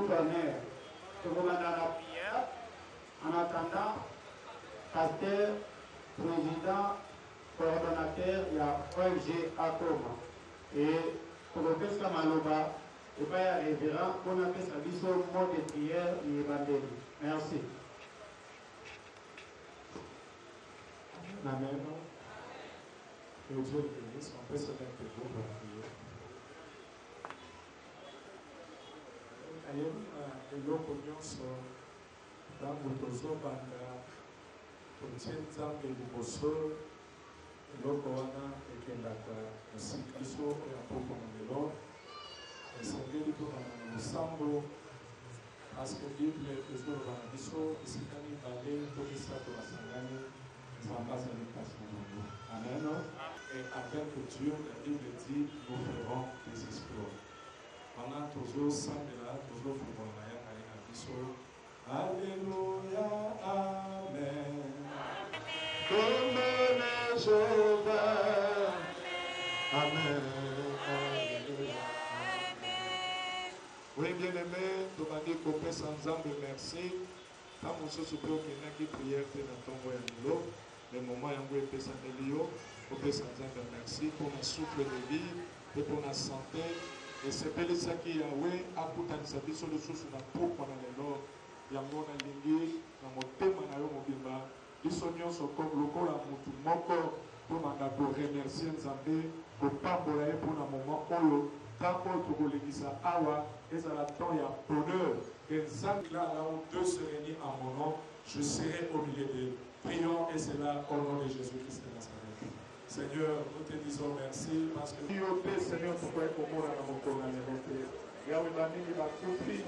tonnerre. Je vous demande la prière. En attendant, pasteur, président, coordonnateur, il y a ONG Akoma. Et pour le pèse comme Maloba, et pas y a révérend, on a fait sa vie sur le mot de prière et évangile. Merci. Amen. Que Dieu le bénisse. On peut se mettre debout pour prier. Eloko nyonso ntango tozobanda kotie nzambe liboso eloko wana ekendaka mosika biso ya poko na lelo esengeli tokana na mosambo parceke bible ezoloba na biso esika mibale to misato basangani nzambe azali mpasi na bango. Amen. Et avec Dieu, la Bible dit, nous ferons des exploits. Pendant toujours sambela, toujours fumona ya kali na biso. Alléluia, amen. Comme le Jéhovah. Amen. Alléluia, amen. Oui, bien-aimé, demandez qu'on pèse ensemble merci. Quand nous sommes pour qu'il prière dans ton voyage, le moment où on peut s'en yo, on peut s'en merci pour notre souffle de vie et pour notre santé. Et c'est bel ça qui Yahweh a tout en sa vie sur le sous na pour pendant les lots. Yango na lingi na motema na yo mobimba. Biso nyonso comme lokola mutu moko pour manda ko remercier Nzambe ko pambola ye pour na moment oyo tango tokolekisa awa ezala temps ya bonheur. Et Nzambe là où deux se réunissent en mon nom, je serai au milieu d'eux. Prions et c'est là au nom de Jésus-Christ de Nazareth. Seigneur, nous te disons merci parce que Seigneur, tu peux être au monde à mon corps. Yahweh Bamini va couper.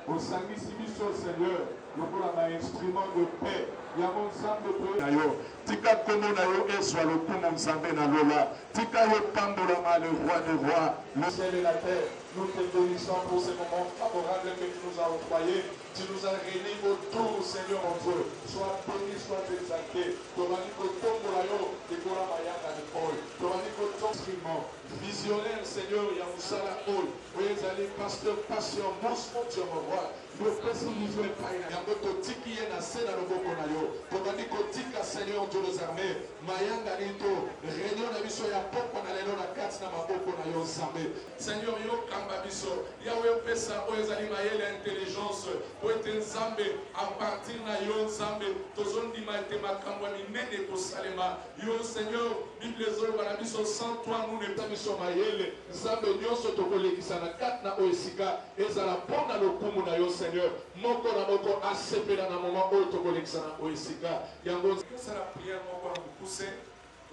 Au Saint-Missibiso, Seigneur, nous voulons un instrument de paix. Yahweh Nzambe de Tika kono na yo ezwa lokumu Nzambe na lola. Tika yo pambolama le roi des rois. Le ciel et la terre, nous te bénissons pour ces moments favorables que tu nous as octroyés. Tu nous as réunis autour, Seigneur mon Dieu. Sois béni, sois exalté. Toraniko Tongolayo, Dekola Mayaka de Paul. Toraniko Tongstriment. Visionnaire, Seigneur, Yamoussala Paul. Oui, allez, pasteur, passion, mon Dieu, mon roi. Le président Israël Païna. Yamoto Tiki Yena Sena Lobokonayo. Toraniko Tika, Seigneur Dieu des armées. Mayanga Nito. Réunion de Biso Yapoko Nalelo la Katz Namaboko Nayo Samé. Seigneur Yo Kamba Biso. Yahweh Pesa, Oezali Mayel intelligence. Oete Nzambe, à partir na Yo Nzambe. Tozondi Maite Makambwa Minene Kosalema. Yo Seigneur, Bible Zoro Banabiso, sans toi nous ne pas Biso Mayele. Nzambe Nyonso Tokolekisa na Katna Oesika. Ezala Pona Lokumu na Yo Seigneur. Moko na Moko Asepela na moment Oyo Tokolekisa na Oesika. Yango. C'est la prière Moko na Mukuse.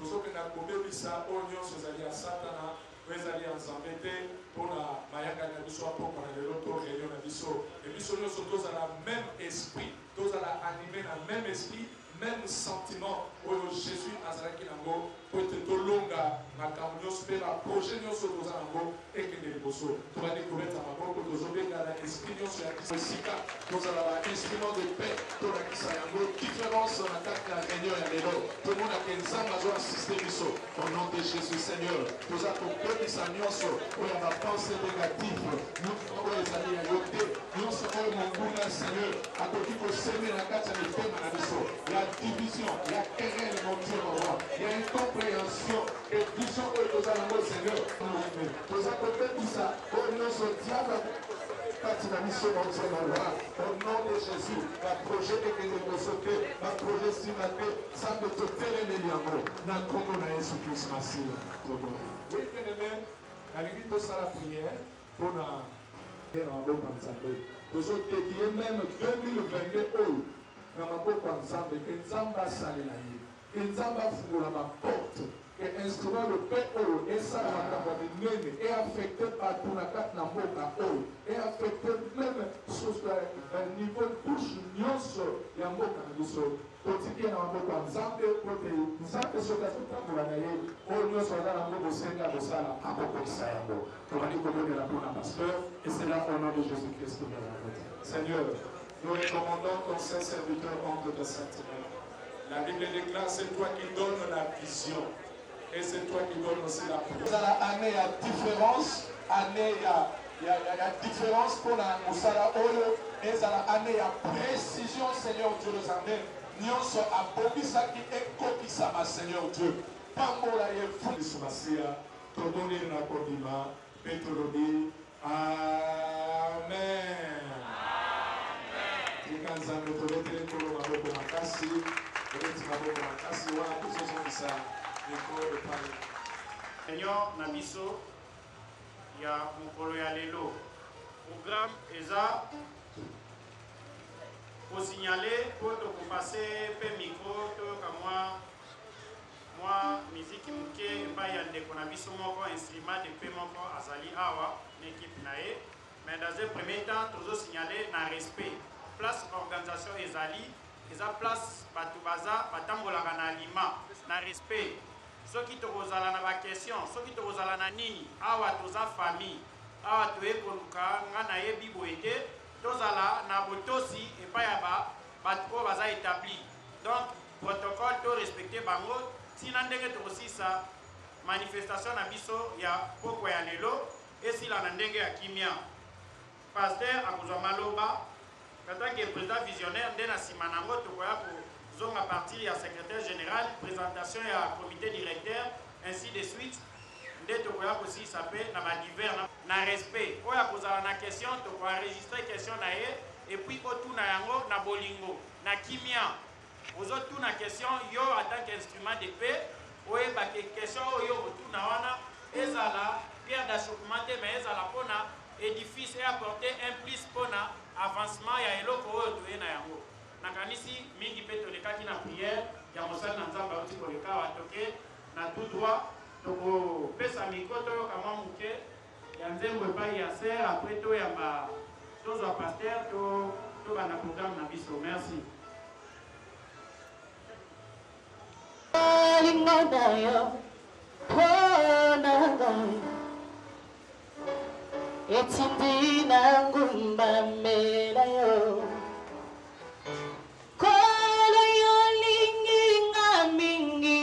Tozoke na Kobebisa Onyon Sozali à Satana. Ezali ensemble pour la mayaka na biso pour la l'autre réunion na biso et biso nous sommes tous à la même esprit tous à la animer dans même esprit même sentiment pour Jésus azalaki nango pour te tolonga makambo nyonso pe ba projet nyonso toza nango ekende liboso tobandi kobeta maboko tozobenga na esprit nyonso ya kisika tozala ba instrument de paix tolakisa yango différence na kati ya réunion ya lelo tomona ke nzambe azoassiste biso au nom de Jésus Seigneur toza kobebisa nyonso oyo ya bapense négative oyo ezali ya yo te nyonso oyo monguna Seigneur akoki koseme na kati ya mitema na biso ya division, la querelle, mon Dieu, mon roi. Il y a une compréhension et vision que nous allons au Seigneur. Nous avons fait tout ça. Au nom de diable, la mission, mon Dieu, mon roi. Au nom de Jésus, la projet de que nous sauter, la projet stimaté, ça peut te faire les liens. Dans le commun de Jésus-Christ, merci. Oui, bien aimé, la limite de ça, la prière, pour la guerre en haut, comme ça. Nous avons dédié même 2022 na maboko ya Nzambe ke Nzambe asalela ye ke Nzambe afungola maporte ke instrument le paix oyo esala makambo minene eaffecte bato na kati na mboka oyo eaffecte meme niveau touche nyonso ya mboka na biso totiki na maboko ya Nzambe pote Nzambe soki azotambola na ye oyo nyonso aza nango bosenga kosala akokolisa yango tobandi komonela mpona pasteur et c'est là au nom de Jésus-Christ que nous avons. Seigneur, nous recommandons ton saint serviteur entre de sainte main. La Bible déclare, c'est toi qui donnes la vision. Et c'est toi qui donnes aussi la prière. Dans l'année, il y a différence. Année, il y a Il y a différence pour la Moussala Oyo et la année à précision, Seigneur Dieu de Zambé. Nyonso abobisaki ekokisama, Seigneur Dieu. Pambola ye fou de Sumasia, Todoni Nakodima, Petrodi. Amen. Tikanzambe tolete kolo maboko makasi, tolete maboko makasi wana tozozongisa mikolo epale. Seigneur Nabiso, ya mukolo ya lelo. Programme eza pour signaler pour te passer pe micro to kamwa moi musique muke pa ya ndeko na biso moko instrument de pe moko azali awa l'équipe nae mais dans un premier temps toujours signaler na respect place organisation ezali eza place batu baza batambolaka na aliment na respect soki tokozala na ba question soki tokozala na nini awa toza famille awa toye koluka nga na yebi boyete tozala na botosi epai ya bato oyo baza établi donc protocole to respecte bango tina ndenge tokosisa manifestation na biso ya poko ya lelo esila na ndenge ya kimia pasteur akozwa maloba kataki président visionnaire nde na nsima nango tokoya kozonga partir ya secrétaire général présentation ya comité directeur ainsi de suite nde tokoya kosisa mpe na badivers na respect oyo akozala na question tokoenregistre question na ye epuis otuna yango na bolingo na kimia ozotuna question yo en tant qu'instrument de paix oyebake question oyo otuna wana ezala pierre d'achoppement te mais ezala mpona édifice et apporter un plus mpona avancement ya eloko oyo toye na yango nakanisi mingi mpe tolekaki na prière ya mosali na nzambe auti koleka awa toke na tout droit tokopesa mikro toyoka mwa moke ya nzembo epai ya ser apres toyamba tozwa paster tobanda programme na biso merci. Etindina ngumba mela yo kolo yo lingi ngamingi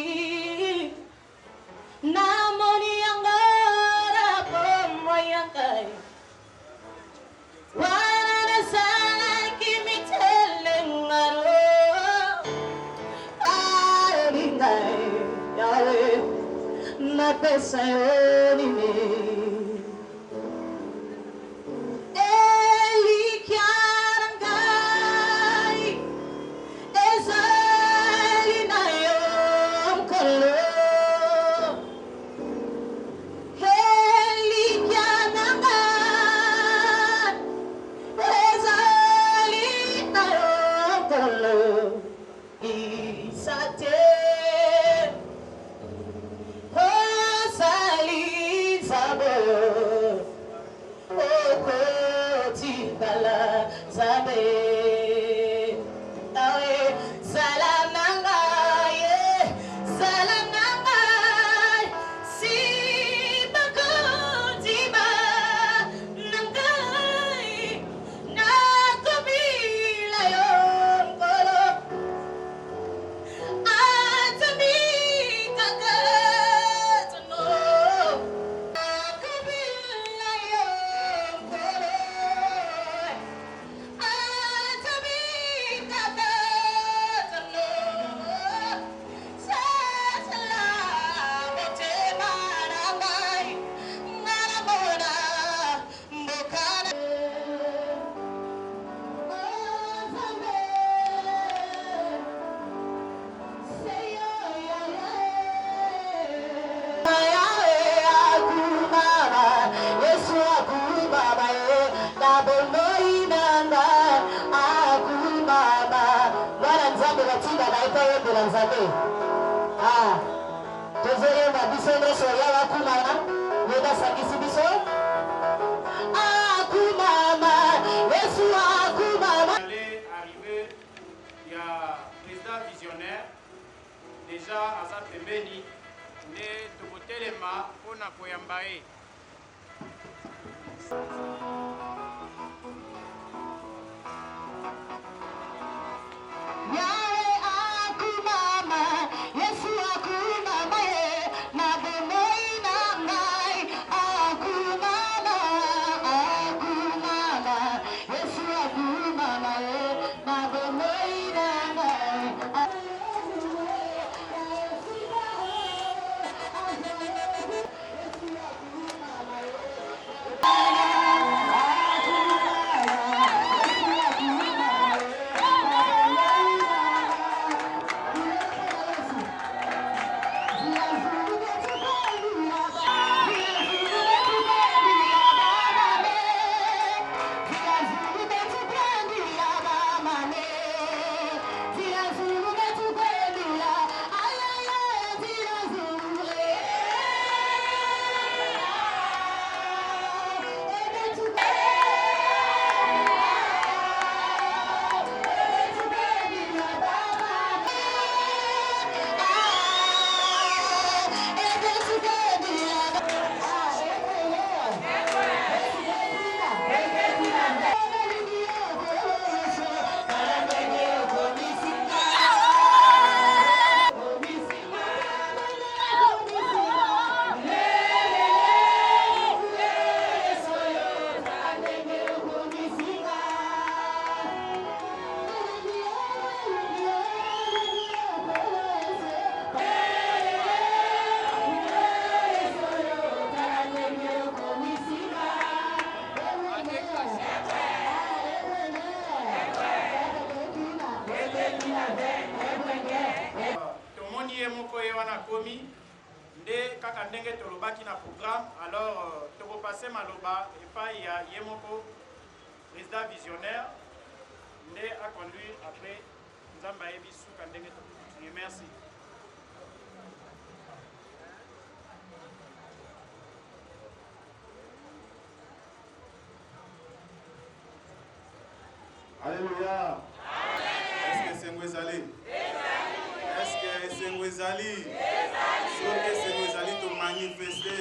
namoni yangara pomo yangai wana na sala kimitele ngaro aringai yawe na pesa yo nini Déjà, à sa pembeni, ne tokotelema pona koyamba ye. Ah tomoni ye moko ye wana komi nde kaka ndenge tolobaki na programme. Alors tokopase maloba epai ya ye moko président visionnaire nde aconduire après nzambe ayebi suka ndenge tokontinue. Merci. Alléluia. Est-ce que c'est Ngwezali? Est-ce que c'est Ngwezali? Soki c'est Ngwezali to manifester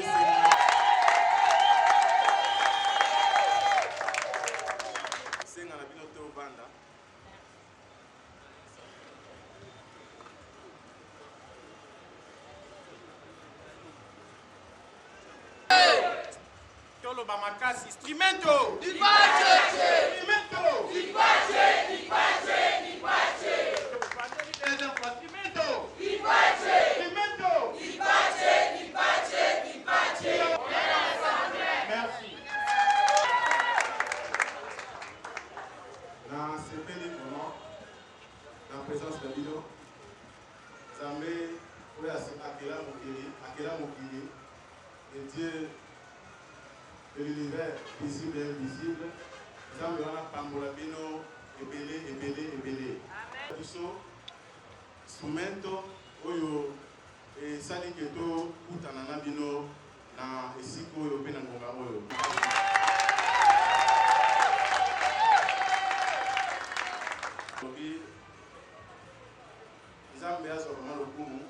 senga na bino to banda. Tolo ba makasi instrumento. Présence de Bino, Zambé, oui, Akela Mokili, le Dieu de l'univers visible et invisible. Zambé, on a Pambola Bino, Ebele. Biso, instrumento, oyo, et sali keto, utanana Bino, na esiko oyo, pena ngonga oyo. Nzambe azo vraiment lokumu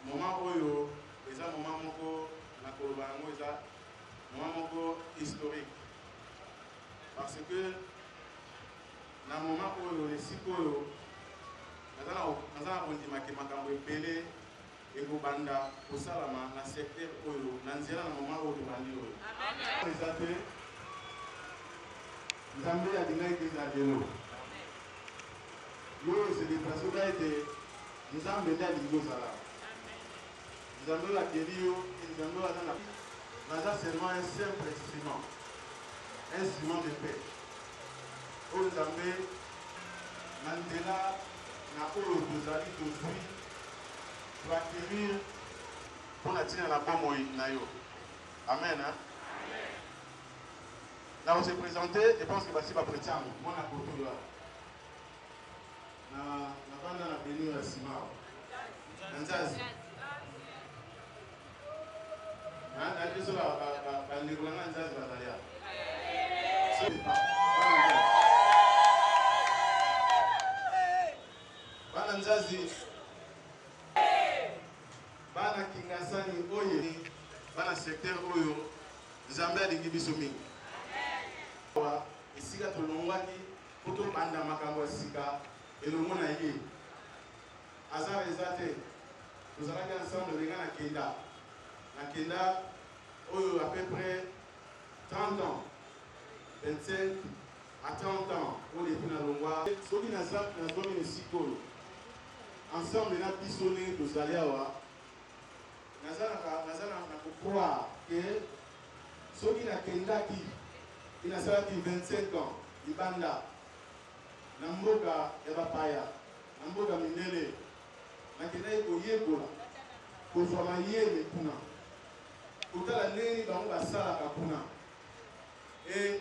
moment oyo eza moment moko na koloba yango eza moment moko historique parce que na moment oyo esika oyo naza na kondimaki makambo ebele ekobanda kosalama na secteur oyo na nzela na moment oyo tobandi oyo eza te Nzambe alingaki eza lelo yo se déplacer va être nous avons besoin de l'Igo Sala. Nous avons la Kério, nous avons la seulement un simple instrument de paix. Nous avons Mandela, Napolo, Tozali, Tozui, pour acquérir pour la tirer la bombe Nayo. Amen. Là, on s'est présenté, je pense que c'est pas prêté à moi. Moi, on a porté là. Na banda na beni ya simao nzazi na ndizo ba ndirulanga nzazi bazalia bana nzazi bana kingasani oye bana secteur oyo Nzambe alingi biso mingi amen esika tolongwaki poto banda makambo sika et le monde a été. Azar et Zate, nous allons ensemble de la Kenda. La Kenda, à peu près 30 ans, 25 à 30 ans, on est dans le roi. Ce qui n'a pas de psychologue. Ensemble, nous avons pisonné de Zaliawa. Nous avons croire que ce qui n'a Kenda qui, il n'a pas 25 ans, il banda. Namboka Ebapaya, Namboka Minele, Nakenai Koyekola, Kozwama Yeme Kuna, Kotala Neni Bango Basala Kapuna, et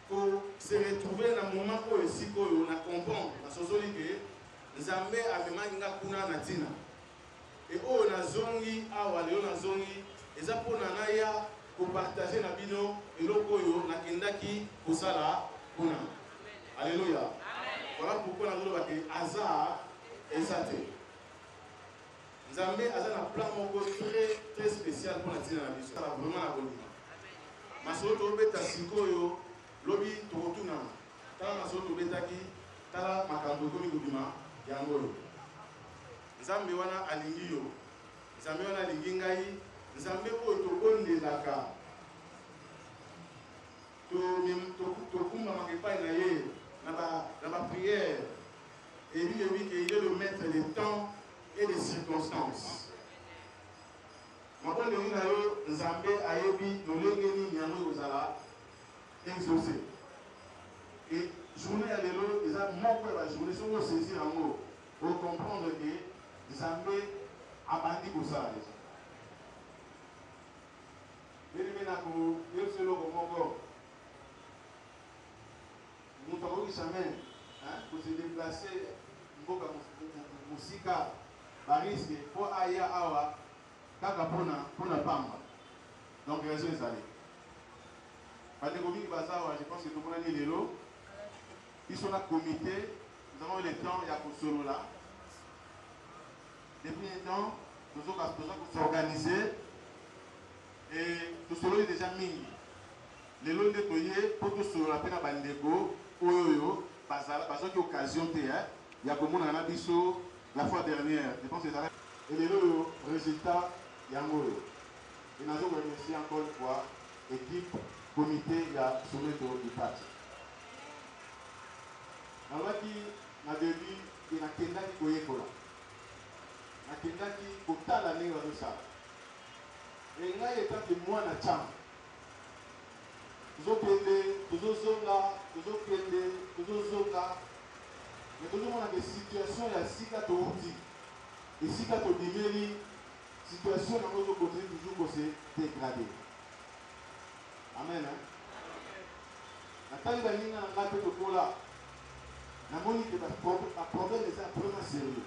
pour se retrouver dans le moment où on a comprendre, dans ce zone que Nzambe a demandé Kuna Natina, et où on a zongi, on a zongi, et ça pour Nanaya, pour partager la bino, et l'okoyo, Nakendaki, Kusala, Kuna. Alléluia. Voilà pourquoi nous avons dit hasard et saté. Nzambe a un plan très spécial pour la tina na biso. Vraiment la bonne. Masoto beta sikoyo lobi tokotuna. Tala masoto betaki tala makambo komi kobima yango. Nzambe wana alingi yo. Nzambe wana alingi ngai. Nzambe oyo tokondelaka. Tokumba makepai na ye. Dans ma prière, et lui qu'il est le maître des temps et des circonstances. Maintenant, Nzambe ayebi nolengeni nyano ozala exaucé. Et journée à l'élo, eza moko ya bajournée soki osaisir yango ocomprendre ke nzambe abandi kosala deja elimi na koyebiso eloko moko moto akoki jamais kose déplace mboka mosika bariske mpo aya awa kaka mpona pamba donc raison ezali bandeko mingi baza awa je pense que tomonani lelo biso na comité nous avons eu le temps ya kosolola depuis un temps toza kosorganiser et tosololi déjà mingi lelo nde toye mpo tosolola mpe na bandeko oyo bazwaki occasion te ya komonana na biso la fois dernière je pense ezala et lelo oyo résultat yango oyo et nazo koremercier encore une fois équipe comité ya someto du parti nalobaki na début e nakendaki koyekola nakendaki kotala ndenge bazosala e ngai etaki mwana ntango tozokende tozozonga me tozomona ke situation ya sika touti esika tobimeli situation yango ezokontinue toujours kose dégrade amen natali baninga na ngai mpe tokola namoni ke baproblème eza vraiment sérieux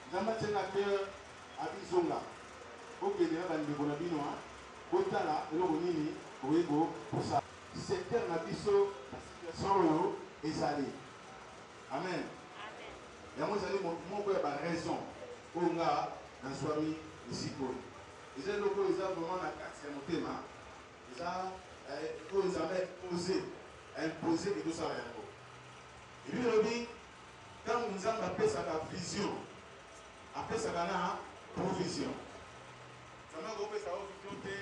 nzambe atianga cœur abizonga okende na bandeko na bino kotala eloko nini okoki kosala secteur na biso situation oyo ezali amen yango ezali moko ya baraison oyo nga nazwami esika oyo eza eloko eza vraiment na kati ya motema eza oyo nzambe impose ke tosala yango ebi elobi ntango nzambe apesaka vision apesaka na provision nzambe akopesa o vision te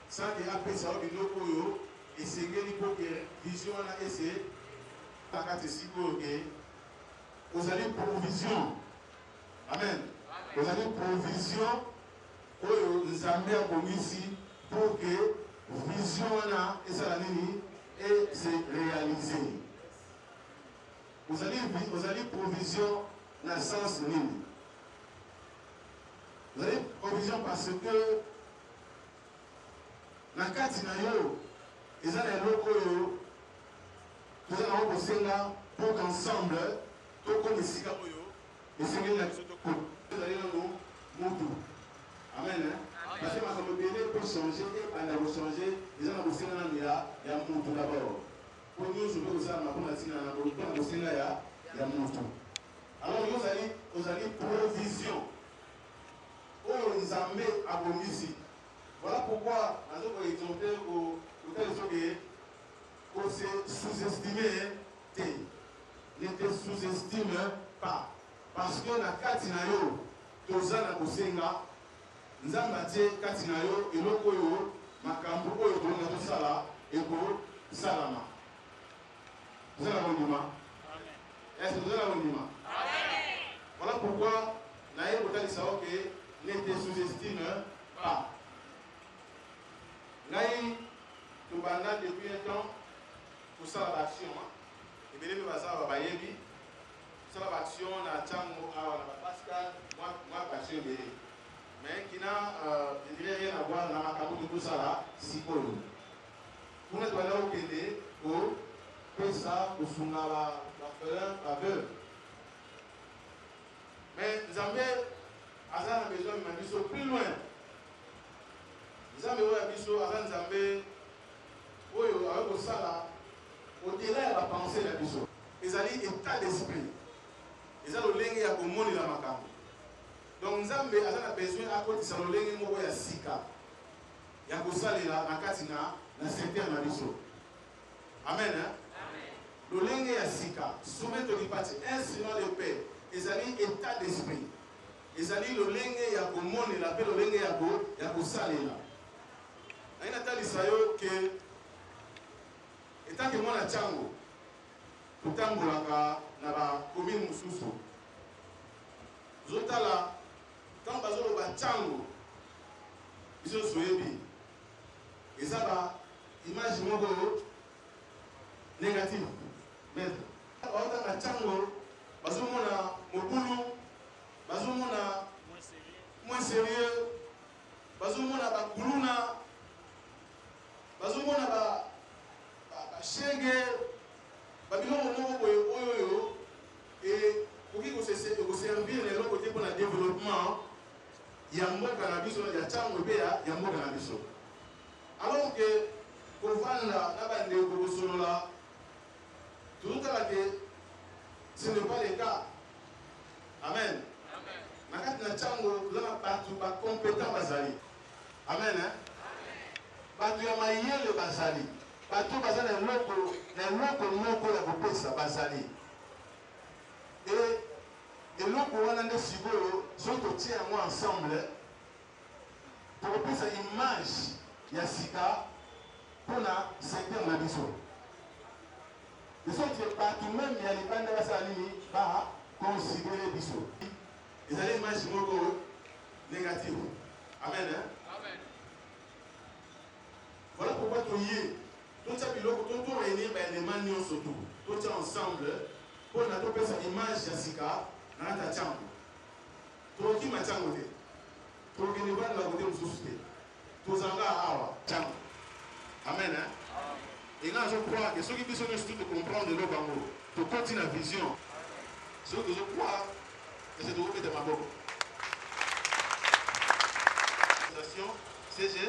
sanke apesa o biloko oyo esengeli mpo ke vision wana ese na kati esika oyo ke ozali provision amen ozali provision oyo nzambe abongisi mpo ke vision wana esala nini ese réalise ozali provision na sens nini ozali provision parce que na kati na yo eza na eloko oyo toza nango kosenga mpo qu'ensemble tokoma esika oyo esengeli na biso ezali nano mutu amen parce que makambo ebele mpo changer ebanda kochange eza na kosenga nano ya mutu dabord mpo nyonso mpe kosalama mpona ntina na mpona kosenga ya mutu alors yo ozali provision oyo nzambe abongisi voilà pourquoi nazo koexemple kotali soki kose sous-estime te ne te sous-estime pas parce que na kati na yo toza na kosenga nzambe atie kati na yo eloko oyo makambo oyo tolinga tosala ekosalama toza na kondima est-ce que toza na kondima voilà pourquoi naye kotalisa oke ne te sous-estime pas ngai tobanda depuis un temps kosala baaction ebele mpe baza awa bayebi kosala baaction na ntango awa na bapascal mwa baaction ebele mais kina edire rien à voir na makambo tokosala sikoyo kuna tobanda kokende kopesa kosunga bafelin baveuve mais nzambe aza na besoin mema biso plus loin nzambe oyo ya biso aza nzambe oyo akoki kosala au-delà ya bapense na biso ezali état d'esprit eza lolenge ya komonela makambo donc nzambe aza na besoin akotisa lolenge moko ya sika ya kosalela na kati na secteur na biso amen lolenge ya sika soumettre lipati instrument de paix ezali état d'esprit ezali lolenge ya komonela mpe lolenge ya kosalela naye natalisa yo ke etanke mwana ntango totambolaka na bacommune mosusu zotala ntango bazoloba ntango biso toyebi eza baimage moko négative. Mais on a Tchango, bazomona mobulu, bazomona moins sérieux, bazomona bakuluna, bazomona ba shege, babilongo moko boye oyo et pour qui vous servir les côté pour le développement, il y a moins cannabis, il y a Tchango et il y a moins cannabis. Alors que pour vendre la bande de solo là, tout à que ce n'est pas le cas. Amen. Amen. Na Tchango, vous avez pas compétent bazali. Amen. Batu ya mayele bazali. Batu bazali na loko la kopesa bazali. Et loko wana nde sikoyo soto tia moi ensemble pour kopesa image ya sika pona secteur na biso. Les autres partout même ya libanda basali ba considérer biso. Ils allaient image moko négative. Amen. Amen. Voilà pourquoi tout y est. Tout ça biloko tout réunir ben les manions surtout. Tout ça ensemble pour na topé sa image ya sika na ta chambre. Tout qui ma chambre té. Tout qui ne va la côté mususu. Tout zanga awa chambre. Amen. Et là je crois que ceux qui besoin de comprendre le bango, to continuer la vision. Ceux que je crois que c'est de vous mettre ma boque. CG,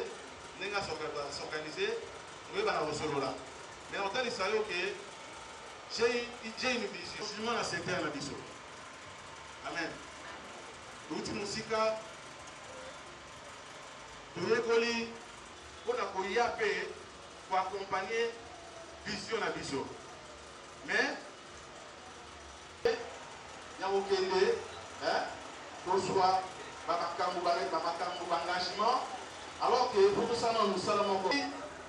nous avons s'organiser, nous avons solo là. Mais on t'a dit que j'ai une vision. Je suis dans le secteur de la vision. Amen. L'outil musique, nous avons pour accompagner vision à vision. Mais, il y a aucun qu'on soit engagement, alors que pour tout ça, nous sommes encore.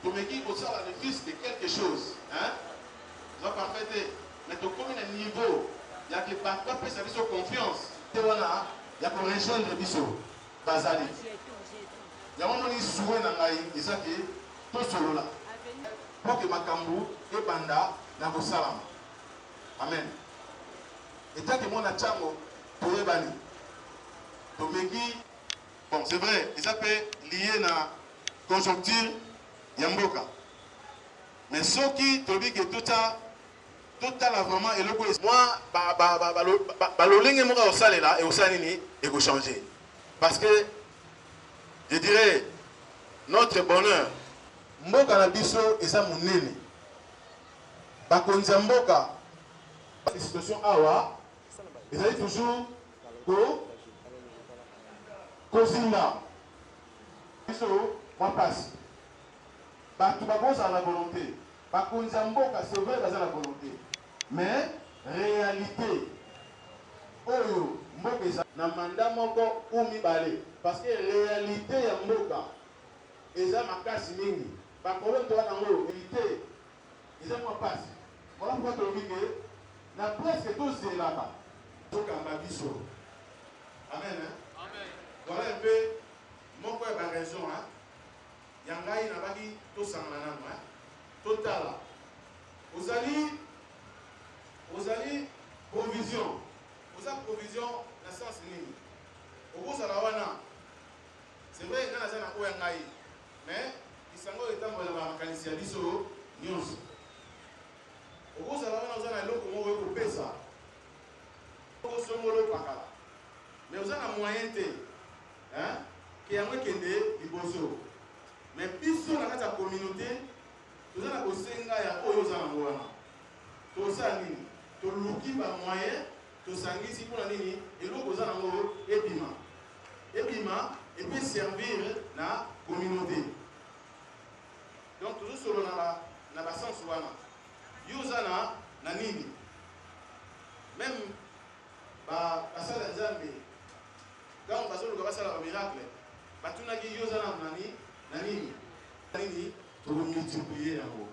Tu me dis que ça le fils de quelque chose. Tu vas parfaitement. Mais tu comme un niveau, il y a que par quoi ça fait confiance. Il y a qu'on rejoindre le biseau. Bazali. Il y a un moment où il souhaite il dit que tout solo là. Pour que Makambu et Banda n'a pas salam. Amen. Et tant que mon achango, pour les bani. Bon, c'est vrai, ils s'appellent lié à conjoncture Yamboka. Mais ce qui te dit que tout ça vraiment et le moi, le ligne est au salé là et au salini et vous changer. Parce que je dirais notre bonheur, Mboka na biso et ça mon nene. Bakonza Mboka, la situation awa, ils allaient toujours pour Kozina. Biso, moi passe. Tout le à la volonté. Bakonza Mboka, c'est vrai, dans la volonté. Mais, réalité, Oyo, Mboka, na mandat moko ou mi balé. Parce que réalité ya Mboka, et ça m'a cassé mingi. Par contre, toi, dans réalité, ils ont pas passé. Voilà pourquoi tu dis que, na presque tous c'est là-bas. Donc, à ma biso. Amen. Amen. Voilà un peu, mon frère a raison. Yangai n'a pas dit tout ça. Total. Vous allez provision. Vous avez provision dans le sens nini. Vous allez c'est vrai, il y a un peu mais il s'en va étant dans la mécanicien biso news. Vous allez avoir un lot comme vous pouvez ça. Mais vous avez un moyen qui a un qui est liboso. Mais puis sur la communauté, vous avez un senga ya oyo za ngwana. To sa nini? To luki ba moyen, to sangisi pour la nini et l'eau za ngo ebima. Ebima et peut servir la communauté. Donc toujours sur la sens wana. Yuzana na nini? Même ba asala nzambe. Quand on passe le gaba miracle, ba tuna ki yuzana na nini? Nini pour multiplier yango.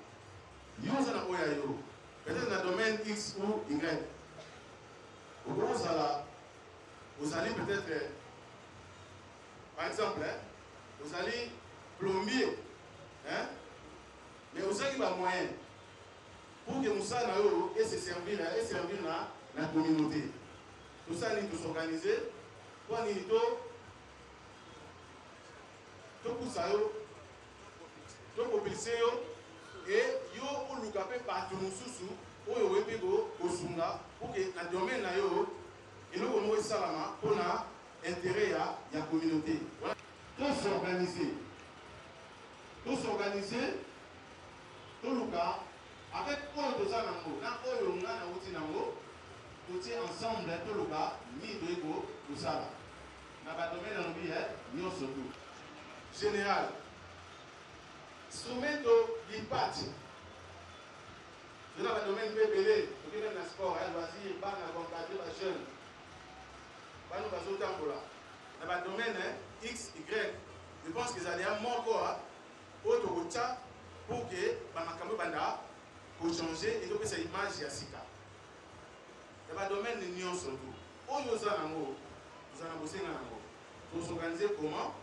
Yuzana oya yo. Peut-être dans le domaine X ou Y. Vous allez peut-être par exemple, vous allez plombier, mais vous avez un moyen. pour que nous soyons et se servir la communauté. Tout ça, nous nous organiser pour nous mobiliser et yo ou lukape partout mususu ou yo webego osunga pour que na domaine na yo eloko mo salama pour na intérêt ya communauté. Tous s'organiser tout luka avec oyo toza nango na oyo nga na uti nango tout ensemble tout luka ni doiko kusala na ba domaine na lobi nyonso tout général soumettre l'IPAT. Dans le domaine PPL, dans le sport, il loisir, dans le jeune, dans le domaine X, Y, je pense qu'ils allaient à mon corps, pour que pour changer et donc cette image de Sika. Dans le domaine de l'union surtout, où nous allons bosser, pour s'organiser comment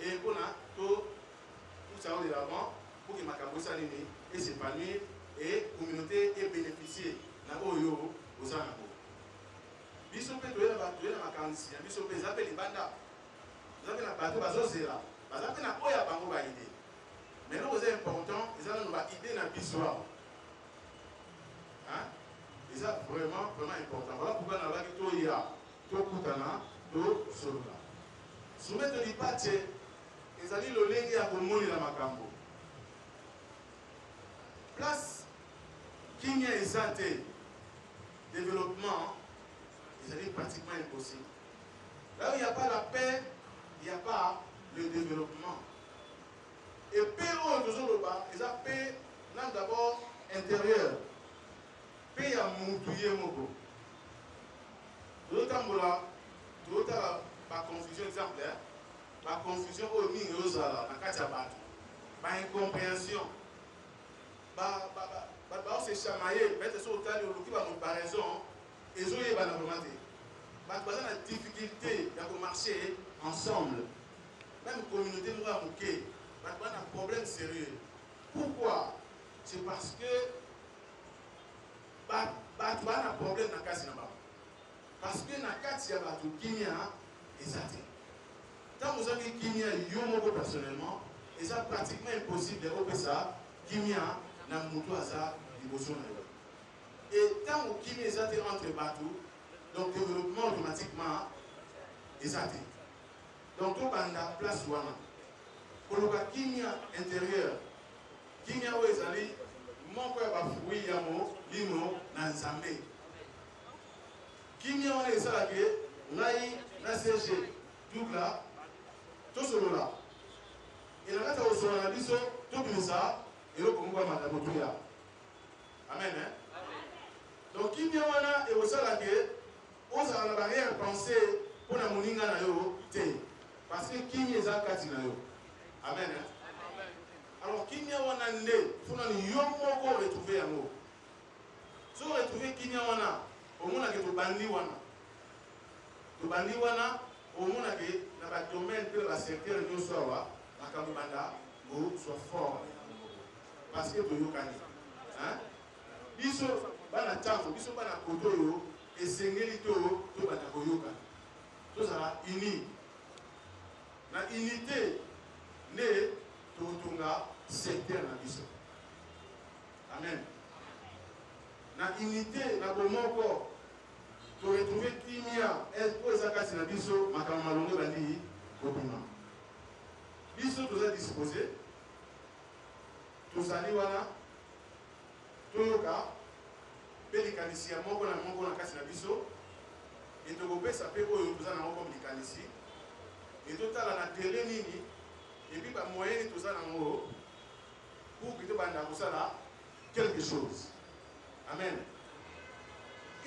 et pour ça de l'avant pour que ma cabossane et s'épanouir et la communauté ait bénéficié de l'eau aux anneaux. Bisous peut être la vacances, bisous peut être les bandas. Vous avez la bateau à Zozera, vous avez la Oya Bango idée. Mais nous, c'est important, ils ont une idée dans le bisou. C'est vraiment important. Voilà pourquoi nous avons dit tout il y a tout Koutana, tout Soluna. Soumettre l'IPAT. Ils allaient le léguer à Komoni dans Makambo. Place qui n'y a santé, développement, ils allaient pratiquement impossible. Là où il n'y a pas la paix, il n'y a pas le développement. Et paix au toujours bas, ils ont paix d'abord intérieur. Paix à Moutouye Moko. D'autant par confusion exemplaire. La confusion au milieu de la incompréhension. On s'est chamaillé, mettre sur le tas de comparaison, et ils ont eu la difficulté de marcher ensemble. Même la communauté nous a manqué. On a un problème sérieux. Pourquoi? C'est parce que on a un problème dans le cas. Parce que dans le cas, il y a des gens qui quand vous avez Kimia, personnellement, c'est pratiquement impossible de faire ça. Kimia n'a pas ça et tant que Kimia est entre bateaux, donc développement automatiquement est athée. Donc tout le monde place Wana. Pour le Kimia intérieur, Kimia où est allé, mon père va fouiller Yamo, Limo, Nanzambe. Kimia où est allé, Naï, Nasséché, Douglas. Tout cela. Et là, tu as aussi un avis sur tout ça, et le Congo va m'attendre. Amen. Donc, il y a et au salaire, on a la barrière pensée pour la moninga na yo, parce que qui n'y a pas de Amen. Alors, qui n'y a pas de il faut que retrouver un mot. Si on retrouve qui n'y a pas au moins que tu bandis wana. Tu bandis wana. Au moins, dans le domaine de la secteur de Soawa, la Kamubanda soit fort. Parce que tu es hein? Biso, bana chango, biso bana kotoyo, et sengeli to bana koyoka. Tout ça uni. La unité, ne, totunga secteur na biso. Amen. La unité, la bomoko. Pour retrouver Kimia, est-ce que ça casse la biso, ma camarade bandi, Kopima. Biso, tout ça disposé. Tout ça, Niwana, Toyoka, Pélicanicia, mon casse la biso, et tout le ça peut tout ça dans le Pélicanici, et tout ça dans la télé, et puis par moyen tout ça dans le pour que tu aies quelque chose. Amen.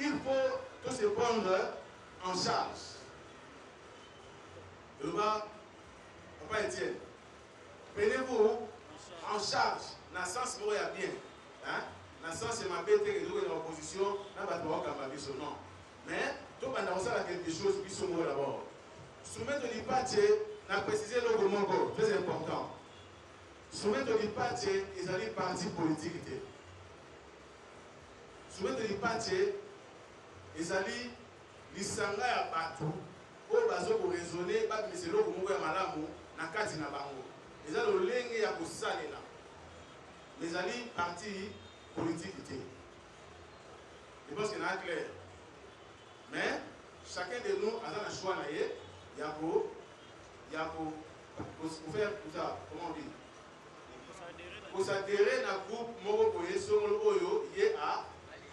Il faut tout se prendre en charge. Le bas, Papa Étienne, prenez-vous en charge dans le sens où il y a bien. Dans le sens où il y a bête et l'opposition, dans le bas, non. Mais, tout le monde a quelque chose qui sont d'abord. Soumettre l'IPAT, on a précisé le mot, très important. Soumettre l'IPAT, ils ont des partis politiques. soumettre les pantiers, ils allaient lisanga ya bato oyo bazokoraisonne babimisa eloko moko ya malamu na kati na bango eza lolenge ya kosalela ezali parti politique te. Je pense que c'est clair. Mais chacun de nous a un choix na ye ya ko faire tout ça, comment on dit, pour s'adhérer na groupe moko boye songolo oyo ye a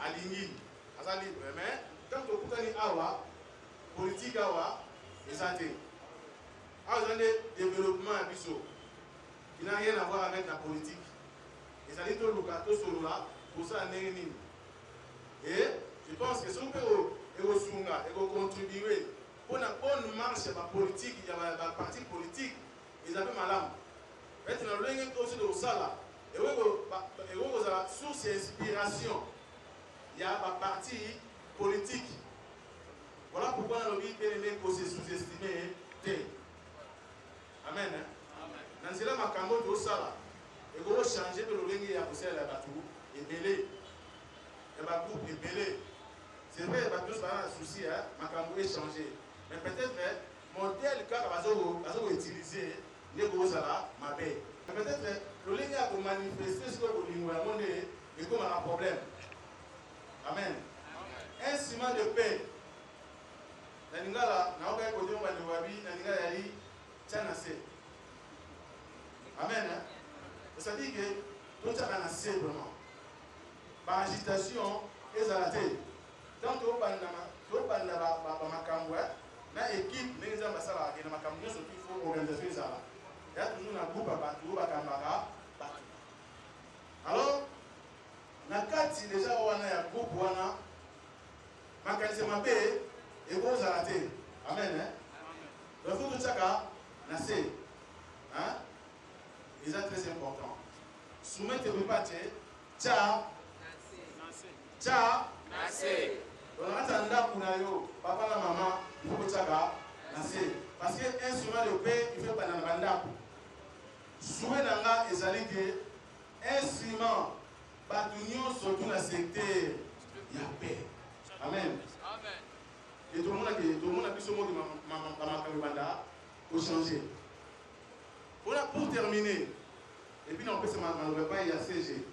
alingi asa libre. Mais quand on kutani awa politique awa ezate awa ezande développement ya biso qui n'a rien à voir avec la politique. ezali toluka tosolola kosala ndenge nini. Et je pense que si on peut contribuer pour la bonne marche de la politique, il y a un parti politique, ils avaient malamu. Maintenant, le lien aussi de ça, et vous avez la source d'inspiration. Il y a un parti politique. Voilà pourquoi on a dit que les gens se sous-estimés. Amen. Dans ce cas, ma camotte de ça, et vous changer de le lien à pousser la bateau et belé. Et ma groupe est belé. C'est vrai, il y a tous un souci, ma camotte est changé. Mais peut-être le modèle que vous avez utilisé, les gros là, ma paix. Peut-être le lien a manifesté ce que vous avez et comme un problème. Amen. Un ciment de paix. Naningala, na oka ko jomba de wabi, naningala yali tchanase. Amen. Ça dit que tout ça na c'est vraiment. Par agitation et zalaté. Tant que au banda ba makambo na équipe ndenge nzamba sala ke na makambo nyonso il faut organisation ezala. Il y a toujours un groupe à bateau bakambaka bateau. Alors na kati déjà wana ya groupe wana makanisi mabe ekozala te. Amen. Donc faut que chaka na se hein c'est très important. Soumettre le papier tcha tcha nase. Donc attendant kuna yo papa na maman il faut que chaka nase parce que instrument de paix il faut pas na banda. Soumet nanga ezali que instrument batunion surtout na secteur ya paix. Amen. Amen. Et tout le monde a pu se montrer ma banda pour changer. Pour terminer, et puis on peut se malheureusement pas il y a CG.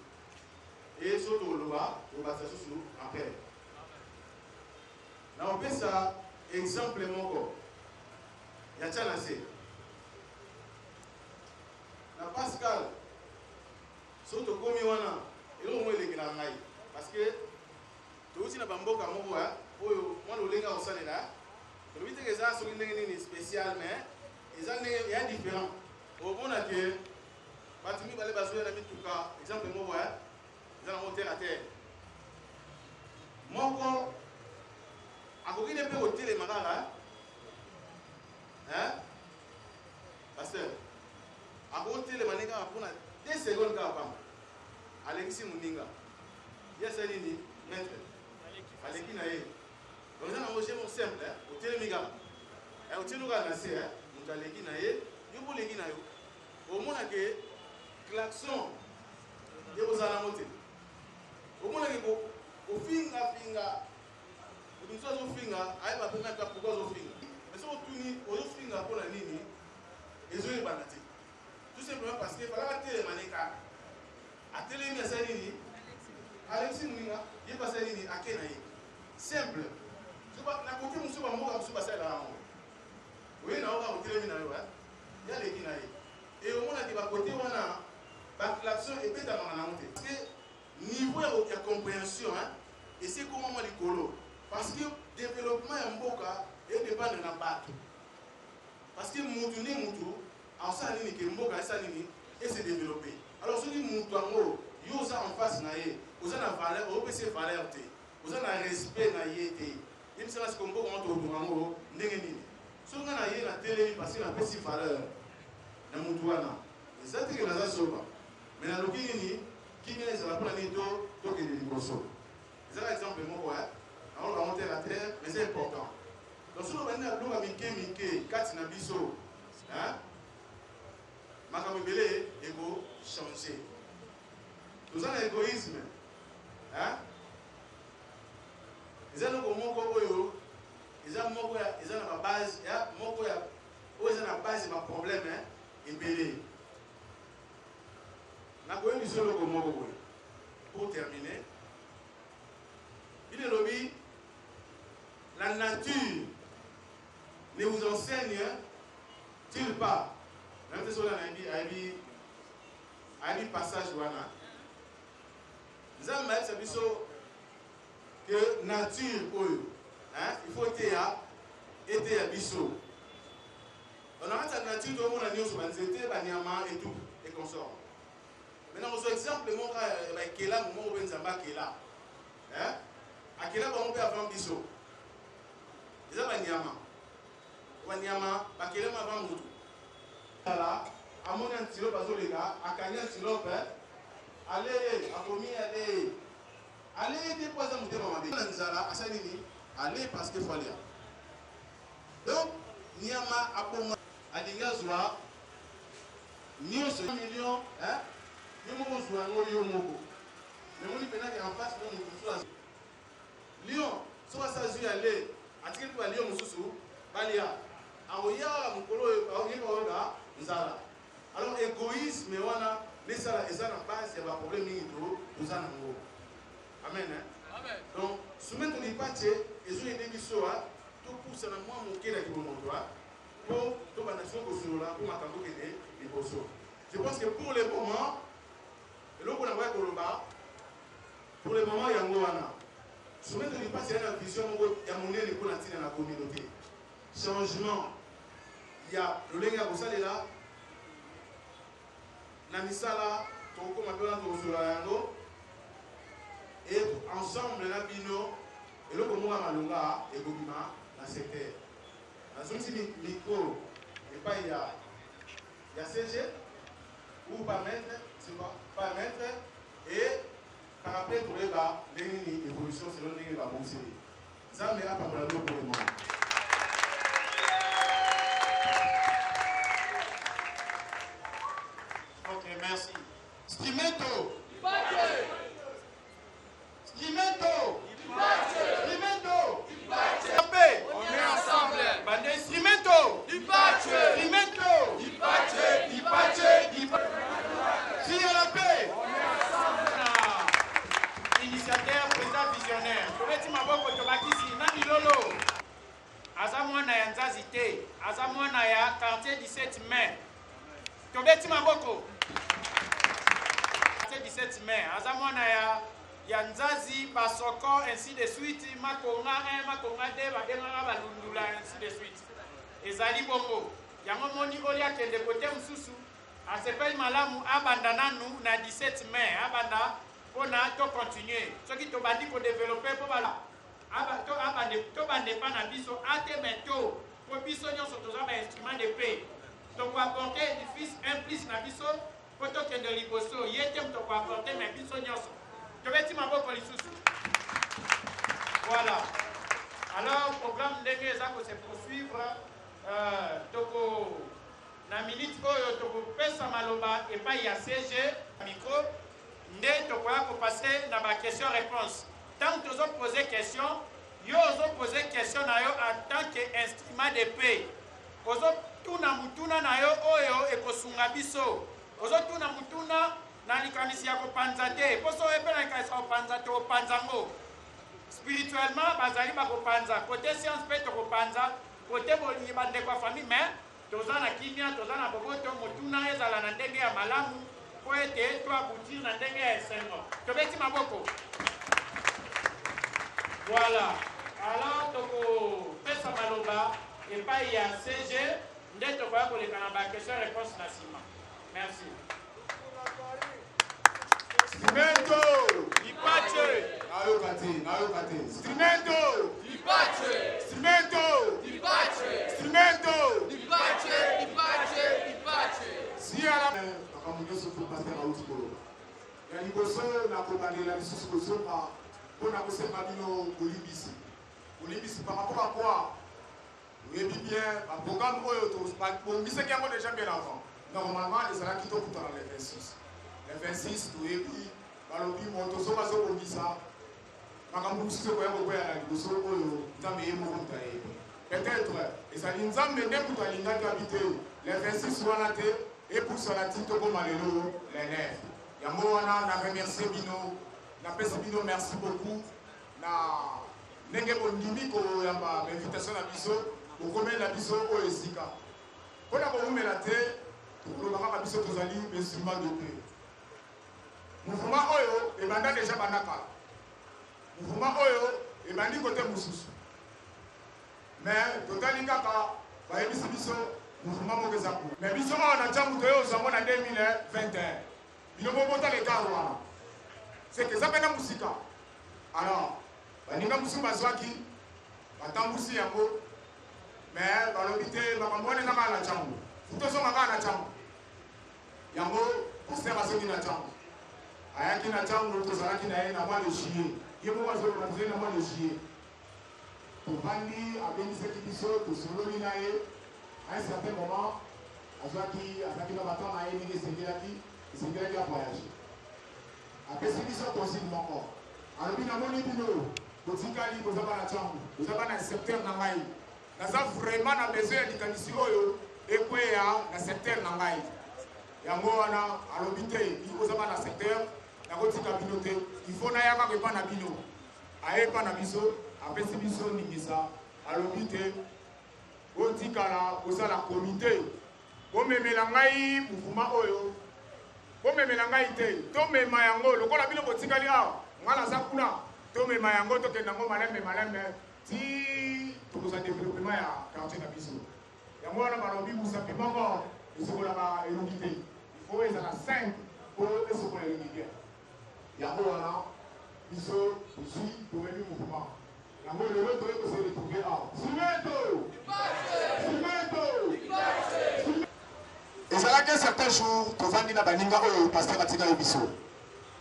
Et surtout le bas, on va s'assurer en paix. Là on peut ça exemple mon corps. Il y a tchanase. Na Pascal, surtout comme il y a, il y a au moins les grands parce que tout aussi na bamboka moko hein, moi le lenga au salela. Le but que ça soit une spécial mais ils ont est différent. Au moment que Batimi balé bazoya na mituka exemple moko hein, ils ont monté la terre. Moko akoki ne pe hôtel makala hein? Pasteur akoki maneka apona 2 secondes ka pam. Alexis Muninga. Yesali ni maître. Aleki na ye. Donc ça na moche mon simple hein, hôtel miga. Et hôtel nga na se hein, mutaleki na ye, yo boleki na yo. Au moins que klaxon yo kozala mote. Au moins que ko finga Udinso zo finga, aye ba pema ka pourquoi zo finga. Mais so tuni o zo finga pona nini? Ezo e banati. Tout simplement parce que fala télé maneka. A télé mi asa nini? Alexis Muninga, ye pasa nini akena ye. Simple. So ba na côté musu ba mboka musu ba sala la mo. Oui na oka télé mi na yo hein. Ya le kina ye. Et au moins que ba côté wana ba klaxon et peut dans na monter. Parce que niveau ya compréhension hein, et c'est comment moi likolo. Parce que le développement est mboka et dépend de la batte. Parce que mutu ni mutu, en ça ni que mboka ça ni et se développer. Alors ce qui mutu en yo ça en face na ye, vous avez la valeur, vous avez valeur té, vous avez le respect na ye té. Il me semble que mboka on tourne en haut, ndenge nini. Ce qu'on a ye na télé parce qu'il a pas si valeur. Na mutu wana. Et ça c'est que na ça soba. Mais na loki ni qui vient ça va pour la nito to que de liboso. C'est un exemple mon ouais. On va monter la terre, mais c'est important. Donc, si on va dire que Kati Nabiso, Makamibele, égo changer. Nous avons l'égoïsme. eza eloko moko oyo eza moko eza na base ya moko ya oyo eza na base ya baproblème ebele. Nakoyebisa eloko moko boye pour terminer. Il est lobby, la nature ne vous enseigne-t-il pas? Même si on a dit passage wana. Nous avons dit que nature, il faut être à biso. On a la nature, tout le monde a dit que banyama et tout, et consort. Maintenant, on exemple, mon frère, qui est là, mon frère, qui est là. Akela ba mpe avant biso eza banyama bakele ma avant mutu ala amoni antilope azolega akanya antilope ale akomi ale te poza mutema mabe na nzala asali ni ale parce que falia donc nyama akoma alinga zwa nyonso million ni moko zwa ngoli yo moko mais moni pena que en face de nous Lion, so asazui ale, atiki tu Lion mususu, balia. Aoya mukolo aoyeba nzala. Alors égoïsme wana nesala ezana base ya ba problème ni to uzana ngo. Amen. Amen. Donc soumettre les patie ezo ende biso a to pousse na moi mokela ki bomoto a pour to ba nation ko solola pour makambo kene liboso. Je pense que pour le moment eloko na ba koloba pour le moment yango wana soumettre les passe à la vision il y a monnaie pour la dans la communauté. Changement. Il y a le lenga bosale là. Namisala, toko mapela to solayango. Et ensemble na bino et le komo malunga et bobima na secteur. Na zone micro et pas il y a CG ou pas mettre, c'est pas mettre et par rapport pour les bas, l'évolution selon les bas, bon, c'est ça, mais là, par rapport pour le moment. Ok, merci. Strimento. Strimento. Strimento. On est ensemble. Bandé Strimento. Strimento. Si à la paix. Initiateur, président visionnaire. Tobeti maboko tobakisi nani lolo. Aza mwana ya Nzazi te. Aza mwana ya quartier 17 mai. Tobeti maboko. Quartier 17 mai. Aza mwana ya Nzazi, Basoko, ainsi de suite. Makonga 1, Makonga 2, Badenganga Balundula, ainsi de suite. Ezali bongo. Yango moni olia kende kote msusu. Asepeli malamu abandananu na 17 mai. Abanda on a tout continuer. Ce qui te va dire pour développer, pour voilà. To bande pas na biso, ate mento, pour biso nyon surtout un instrument de paix. Donc pour apporter du fils implice na biso, pour to kende liboso, yetem to pour apporter mais biso nyon. Je vais dire ma boîte pour les sous. Voilà. Alors programme d'engagé ça pour se poursuivre. Toko na minute oyo toko pesa maloba et pas y a CG micro. Ndé tokoya ko passer na ba question réponse. Tant que vous posez question, yo ozo poser question na yo en tant qu'instrument de paix. Ozo tuna mutuna na yo oyo ekosunga biso. Ozo tuna mutuna na likanisi ya ko panza te. Poso ebe na likanisi ya ko panza to panzango. Spirituellement bazali ba ko panza. Côté science pe to ko panza, côté bolingi bande kwa famille mais toza na kimia, toza na boboto mutuna ezala na ndenge ya malamu. Pour être toi aboutir dans dernier enseignement. Tu veux dire ma boko? Voilà. Alors, tu fais ça maloba et pas il y a CG. Ndé tu vas pour les canabas. Question réponse Nassima. Merci. Strimento. Ipache. Ayokate. Strimento. Ipache. Strimento. Ipache. Strimento. Ipache. Si à la kamunyoso pour pasteur auti bolo ya liboso na kobandela lisusu kosopa mpona kosemba bino kolimbisi par rapport à quoi oyebi bien baprogramme oyo tobongisaki yango déjà bien avant normalement ezalaki tokutana le 26 toyebi balobi moto soki azobongisa makambo mosusu ekoya kokwea na liboso oyo nzambe ye moko moto ayebi peut-être ezali nzambe nde moto alingaki abi te le 26 wana te epusana ti tokóma lelo le 9 yango wana na remercie bino napesi bino merci beaucoup na ndenge bondimi koyamba bainvitation na biso bokomela biso oyo esika mpona kowumela te tokoloba kaka biso tozali bainstrument de paix mouvement oyo ebanda deja bandakala mouvement oyo ebandi kote mosusu mais totali kaka bayebisi biso mouvement moko eza ku mais biso oyo na ntango toyo ozango na 2021 bino bobotala ekaro wana seke eza mpena mosika alors baninga mosusu bazwaki batambusi yango mais balobi te makambo wana eza kaka na ntango futozonga kaka na ntango yango paster azongi na ntango ayaki na ntango tozalaki na ye na mois de juillet ye moko azoloba tozali na mois de juillet tovandi abengisaki biso tosololi na ye à un certain moment azalaki na bato na ye ndenge esengelaki avoyage apesi biso consigne moko alobi namoni bino botikali bozaba na ntango bozaba na secteur na ngai naza vraiment na besoin ya likanisi oyo ekweya na secteur na ngai yango wana alobi te bozaba na secteur nakotika bino te ifo nayaka koepa na bino ayepa na biso apesi biso ningisa alobi te otikala kozala komite bomemela ngai mouvement oyo bomemela ngai te tomema yango lokola bino botikali awa ngai naza kuna tomema yango tokenda yango malembe ti tokoza développement ya quartier na biso yango wana balobi mosapi moko esokolaka elongi te ifo ezala 5 po esokola elongi te yango wana biso tozwi tomemi mouvement yango lelo toye kose retrouve awa simeto ezalaki un certain jour tovandi na baninga oyo paster atikali biso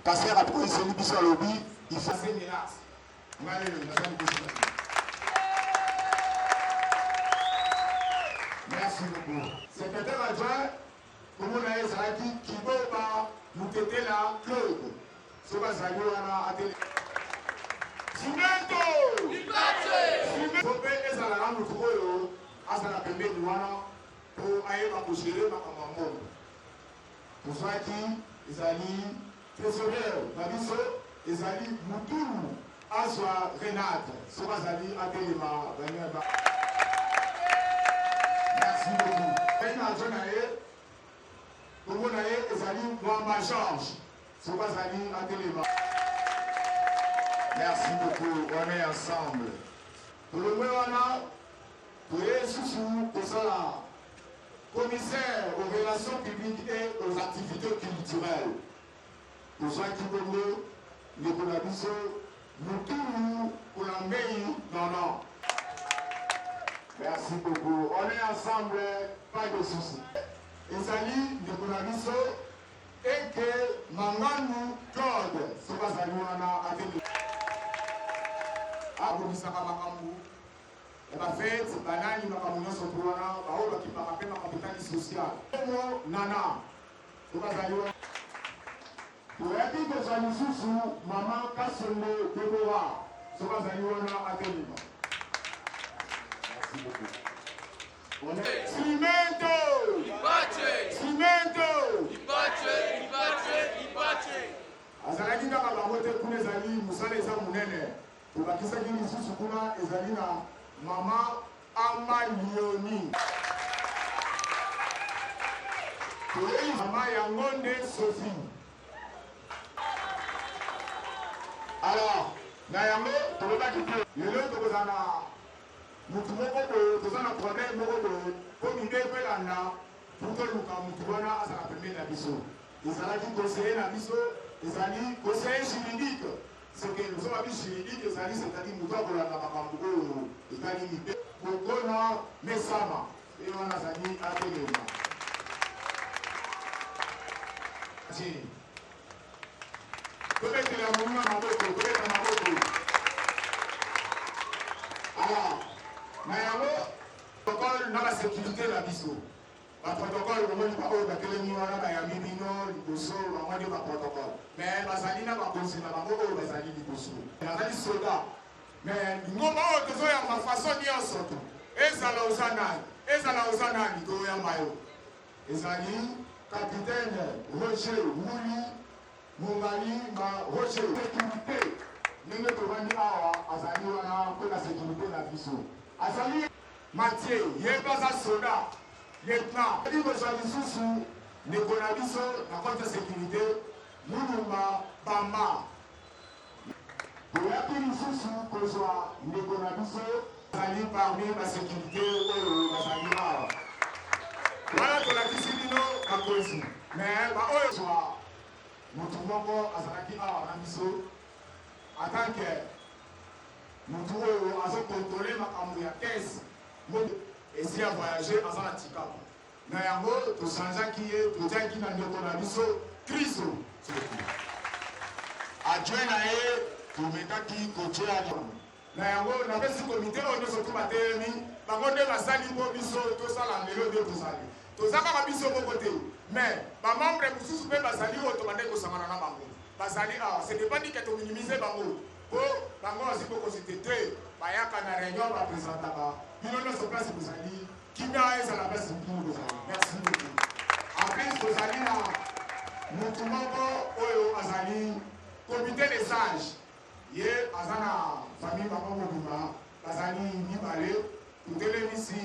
paster apoeseli biso alobi ifase miracle ngai lelo nazali kosila merci beaucoup secrétaire adjoint komona ye ezalaki kiboba mutetela claude soki azali wana atele Simeto! Simeto mpe ezalaka motu oyo azala pembeni wana po ayeba kogere makambo ya mbongo tozwaki ezali trésorier na biso ezali mutulu azwa renate soki azali atelema banyeba merci beaucoup ai na adjo na ye kombo na ye ezali mwamba george soki azali atelema. Merci beaucoup, on est ensemble. Pour le moment, pour les sous pour commissaire aux relations publiques et aux activités culturelles. Pour ceux qui connaissent les Konabiso, nous tous pour la meilleure, non. Merci beaucoup. On est ensemble, pas de soucis. Ezali de Konabiso et que Manganu Claude, ce que ça nous a attendu. abomisaka makambo ya bafete banani makambo nyonso mpo wana baoyo bakipaka mpe makompetani sociale omo nana tokazali wana toyaki kozwa lisusu mama kasongo debora soki azali wana atelema Cimento! Cimento! azalaki kaka bango te kuna ezali mosala eza monene tobakisaki lisusu kuna ezali na mama amalioni toyei mama yango nde sophie alors na yango tolobaki te lelo tokozala na mutu moko boye toza na problème moko boye po minde epelanda po toluka mutu wana azala pembeni na biso ezalaki conseiller na biso ezali conseiller juridique soki soki juridique ezali c'est-à-dire moto akolanda makambo oyo etali mipe kokona mesama e wana azali atelema tobetela monima maboko tobeta maboko alors na yango protocole na basécurité na biso baprotocole bomoni baoyo batelemi wana bayambi bino liboso bango nde baprotocole mais bazali na bakonzi na bango oyo bazali liboso bazali soda mais ngomba oyo tozoyamba faso nyonso to ezala oza nani toyamba yo ezali capitaine Roger Wuli Mongali Roger sécurité ndenge tovandi awa azali wana mpona sécurité na biso azali Mathieu yebaza soda lieutenant edi kozwa lisusu ndeko na biso na kote sécurité mulumba bamba toyaki lisusu kozwa ndeko na biso azali parmi basécurité oyo bazali awa wana tolakisi bino bakonzi mais baoyo zwa motu moko azalaki awa na biso atanke motu oyo azokontrole makambo ya kese esi ya voyage aza na tikapa na yango tochangeaki ye totiaki na ndeko na biso kristo adjoint na ye tometaki kotia na yango napesi komite oyo nyonso to batelemi bango nde basali mpo biso tosala lelo nde tozali toza kaka biso moko te mais bamembre mosusu mpe bazali oyo tobandeki kosangana na bango bazali awa ce n'est pas dit ke tominimize bango mpo bango bazali kokosite te bayaka na réunion bapresentaka bino nyonso place bozali kimia ezala place bino bozali merci beaucoup en plus tozali na motu moko oyo azali comité des sages ye aza na famille bango mobima bazali mibale totelemisi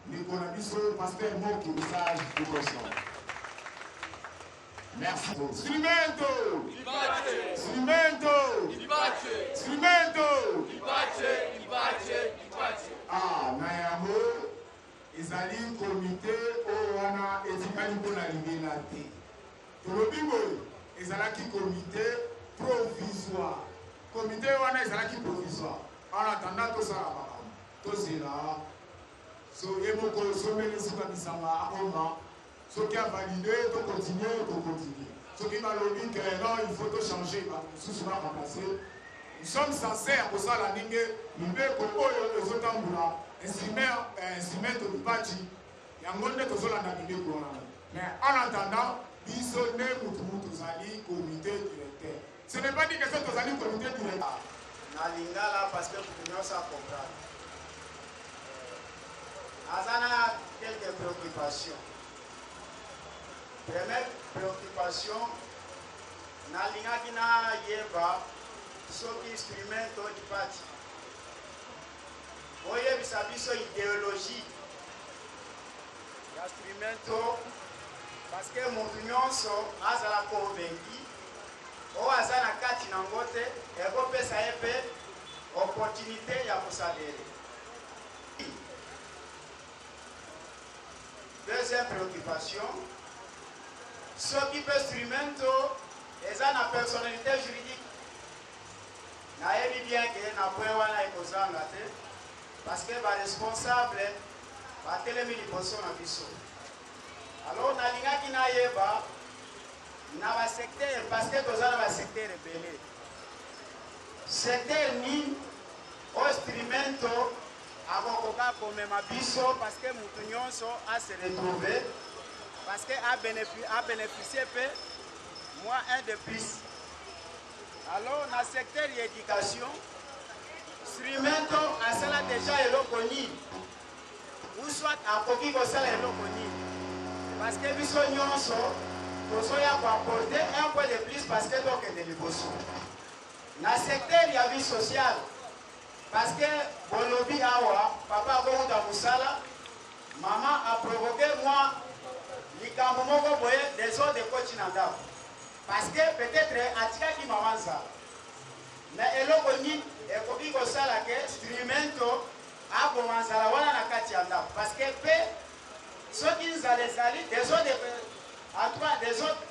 ndeko na biso paster moki sage du conscient merci Slimento na yango ezali komite oyo wana etikali mpona libela te tolobi boye ezalaki komite provisoire komite wana ezalaki provisoire en attendant tosala makambo tozela so ye moko someli esika bisanga akoma soki avalide tocontinue soki balobi ke non il faut tochanger mosusu na remplacer nous sommes censés akosala ndenge mibeko oyo ezotambola instrumento lipachi yango nde tozolanda mibeko wana mais en attendant biso nde mutu tozali comité directeur ce n'est pas dit que tozali comité directeur na lingala parce que pour nous ça comprendre azana quelques préoccupations. Première préoccupation na lingaki na yeba soki instrumento di parti oye bisabiso idéologie ya instrumento parce que motu nyonso azala convaincu o aza na kati na ngote ekopesa ye mpe opportunité ya kosalele. Deuxième préoccupation, ce qui peut instrumento est une personnalité juridique. Na yebi bien que na point wana ekozanga te parce que ba responsable ba telemi liboso na biso. Alors na lingaki na yeba na ba secteur parce que tozala ba secteur rebelle. Secteur ni o instrumento akokoka komema biso parce que mutu nyonso a se retrouver parce que a bénéficié peu moi un de plus. Alors na secteur éducation instrumento asala déjà eloko nini ou soit akoki kosala eloko nini parce que biso nyonso tozoya koapporter un point de plus parce que tokende liboso na secteur ya vie sociale parce que bolobi awa papa akokuta mosala maman a provoqué moi likambo moko boye des autres ekoti na ndako parce que peut-être atikaki maman nzala mais eloko nini ekoki kosala ke instrumento aboma nzala wana na kati ya ndako parce que mpe soki nzala ezali des autres en tout cas des autres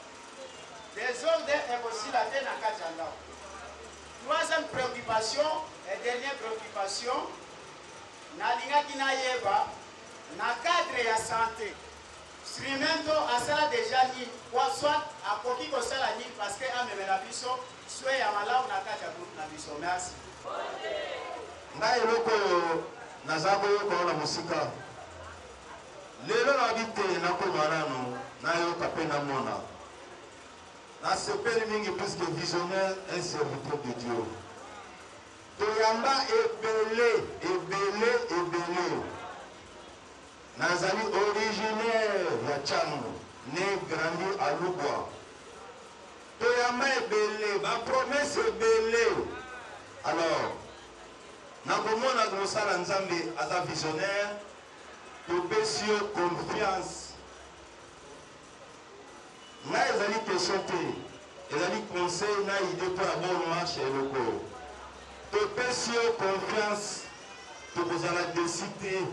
ekosila te na kati ya ndako. Troisième préoccupation et dernière préoccupation, na lingaki na yeba na cadre ya santé. Instrumento asala déjà ni soit akoki kosala ni parce que amemela biso soit ya malamu na kati ya groupe na biso. Merci. Ngai loko nazako yoko na musika. lelo nabite nakomanano nayoka mpe namona nasepeli mingi puisque visionnaire un serviteur de Dieu toyamba ebele nazali originaire ya Tchango né grandi à Lubwa toyamba ebele bapromese ebele alors nakomona kosala nzambe aza visionnaire topesi yo confiance ngai ezali question te ezali conseil na idée mpo na bonne marche eloko topesi yo confiance tokozala desi te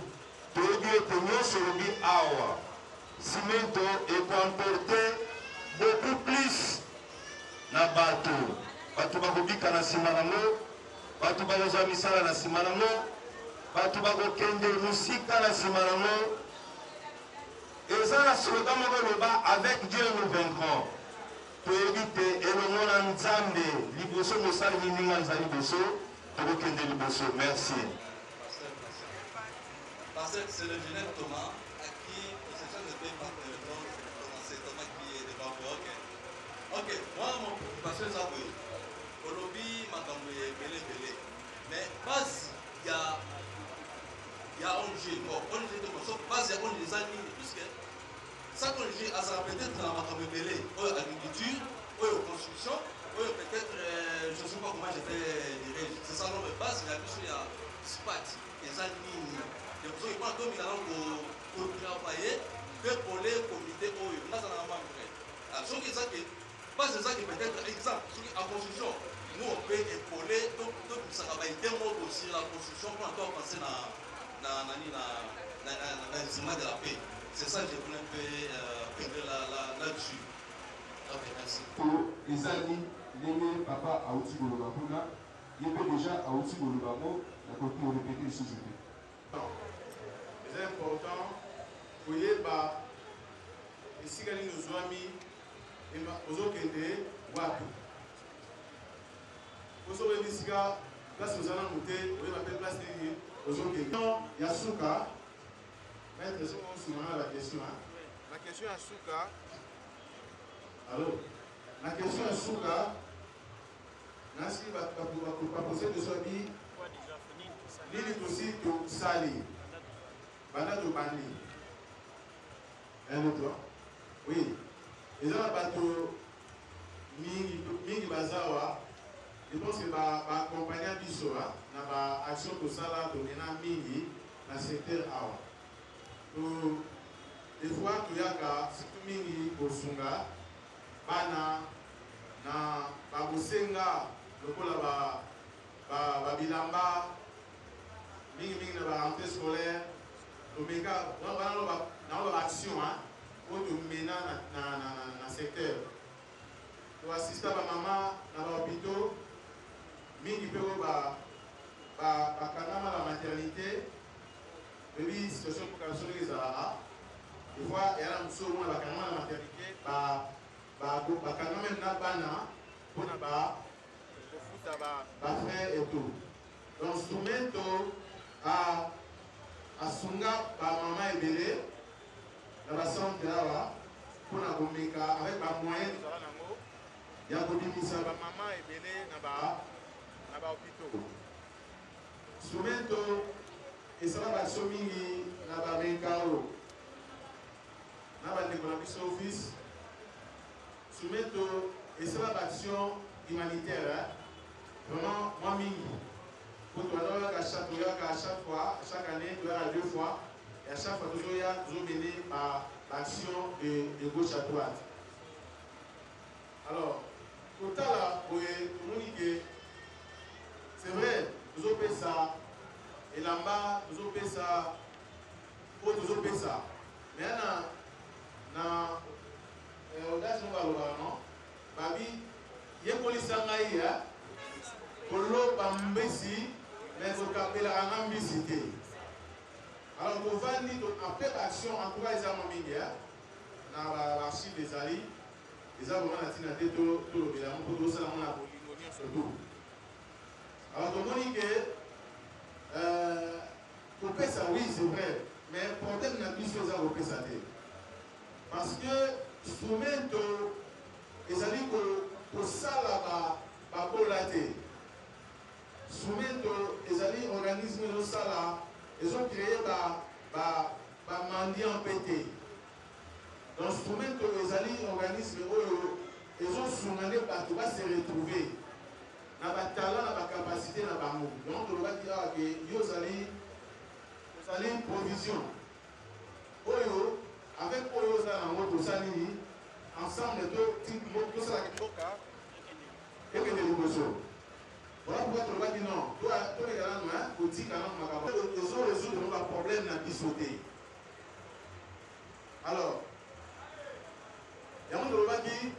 toyebi ete nyonso olobi awa simento ekomporte beaucoup plus na bato bakobika na nsima nango bato bakozwa misala na nsima nango bato bakokende mosika na nsima nango eza na slogan moko eloba avec Dieu nous vaincrons toyebi te elongo na nzambe liboso mosali mininga eza liboso tokokende liboso. Merci. Parce que c'est le jeune Thomas à qui le Seigneur ne paye pas le temps de commencer. Thomas qui est devant moi. Ok, moi mon pasteur c'est oui. Au lobby, ma campagne est belé. Mais pas il y a un jeu. Bon, on est de mon pas il y a un des amis puisque ça qu'on dit à ça peut-être dans ma campagne belé, ou agriculture, ou construction, ou peut-être je ne sais pas comment je vais dire. C'est ça non mais base il y a plus il y a spat, les amis. Les gens qui ont pour travailler, pour les comités, on a un membre. Alors, ce qui est ça, pas c'est ça qui peut être exemple. En construction, nous on peut épauler, donc ça va être des mots aussi la construction pour encore penser dans l'instrument de la paix. C'est ça que je voulais un peu là-dessus. Ok, merci. Les amis, les papa à outil de l'Obapuna, il peut déjà à outil de l'Obamo, la copie répéter les sous-jetés. C'est important pour y avoir ici quand nous amis aux autres wapi pour sauver ici place aux allons monter on va faire place aux autres Yasuka maître c'est la question la question Yasuka alors la question Yasuka nasi va poser de sobi nini aussi to sali banda to bandi un autre oui les gens bateau mingi bazawa je pense que va accompagner biso na ba action ko sala to mena mingi na secteur awa to des fois tu yaka surtout mingi bosunga bana na babusenga lokola ba bilamba mingi na ba rentrée scolaire Omega, on a l'action pour mener dans le secteur. Pour assister à ma maman dans l'hôpital, mingi peut la maternité, et puis situation pour calculer les arabes. Des fois, il y a un petit peu de la maternité, même la bana pour faire et tout. Donc, instrument asunga ba mama ebele na ba centre awa pona komeka avec ba moyen nango ya kodimisa ba mama ebele na ba hôpital instrumento esala ba somingi na ba menkao na ba ndeko na biso office instrumento esala ba action humanitaire vraiment moi mingi. Pour toi, à chaque fois, chaque année, tu as 2 fois, et à chaque fois, toujours mené par l'action de gauche à droite. Alors, pour là, c'est vrai, nous avons fait ça, et là-bas, nous avons fait ça, pour nous avons fait ça. Mais non, Babi, il y a une police pour l'eau, mais vous capez la ambicité. Alors, nous allons dire après l'action, en tout cas, les amants dans l'archive des alliés, les amants ont été tout le bilan pour tout ça, on a surtout. Alors, nous allons dire que pour faire ça, oui, c'est vrai. mais le problème n'a plus fait ça représenté. Parce que instrumento, ils ont dit que ça là, va collater. Instrumento, ils ont dit organisme de ça là, ils ont créé mendiant pété. Donc instrumento, ils ont dit organisme, ils ont soumandé partout, va se retrouver. Dans le talent, dans la capacité, dans le monde. Donc on va dire que vous allez une provision. Oyo, avec Oyo, ça dans votre salini, ensemble, tout ça, et que des négociations. Voilà pourquoi tu vas dire non. Toi, les gars, tu dis que ils ont résolu le problème dans la sauté. Alors, il y a un autre qui dit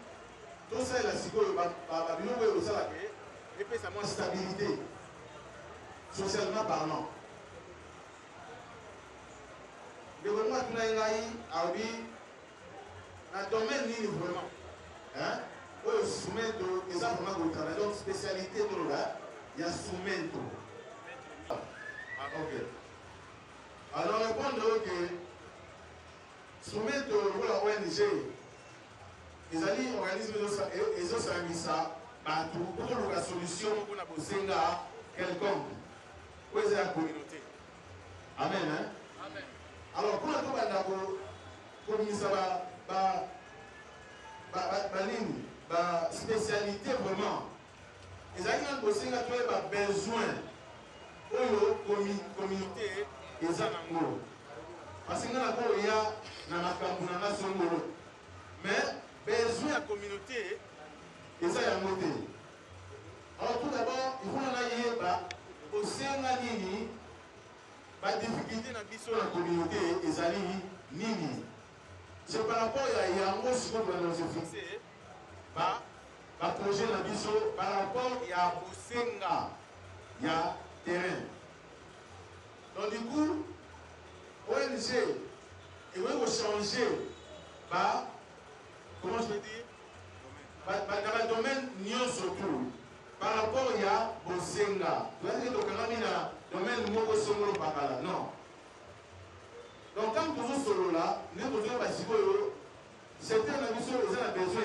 tout ça, la psychologie, et puis ça manque stabilité, socialement parlant. Le gouvernement qui a dit, dans le domaine ni vraiment, hein, où soumettre des arguments de travail, donc spécialité de l'OLA, il y a soumettre. Ok. Alors répondre que soumettre l'ONG, ils ont dit organisme ils ont servi ça pour la solution pour la quelconque. Où est la communauté? Amen. Hein? Amen. Alors, pour la spécialité vraiment, ils ont besoin de besoin pour la communauté. Parce que nous avons mais besoin de la communauté, ils ont monté. Alors, tout d'abord, il faut au sein de la difficulté dans la communauté, ils ont nini. C'est par rapport à Yango, ce qu'on doit nous fixer, projet de biso, par rapport à Osenga, il y a terrain. Donc, du coup, ONG, ils vont changer, comment je peux dire, dans le domaine, nous surtout, par rapport à Osenga. Vous voyez que le domaine, nous sommes pas là. Non. Donc, quand nous sommes solo là, nous avons besoin de certains ont besoin,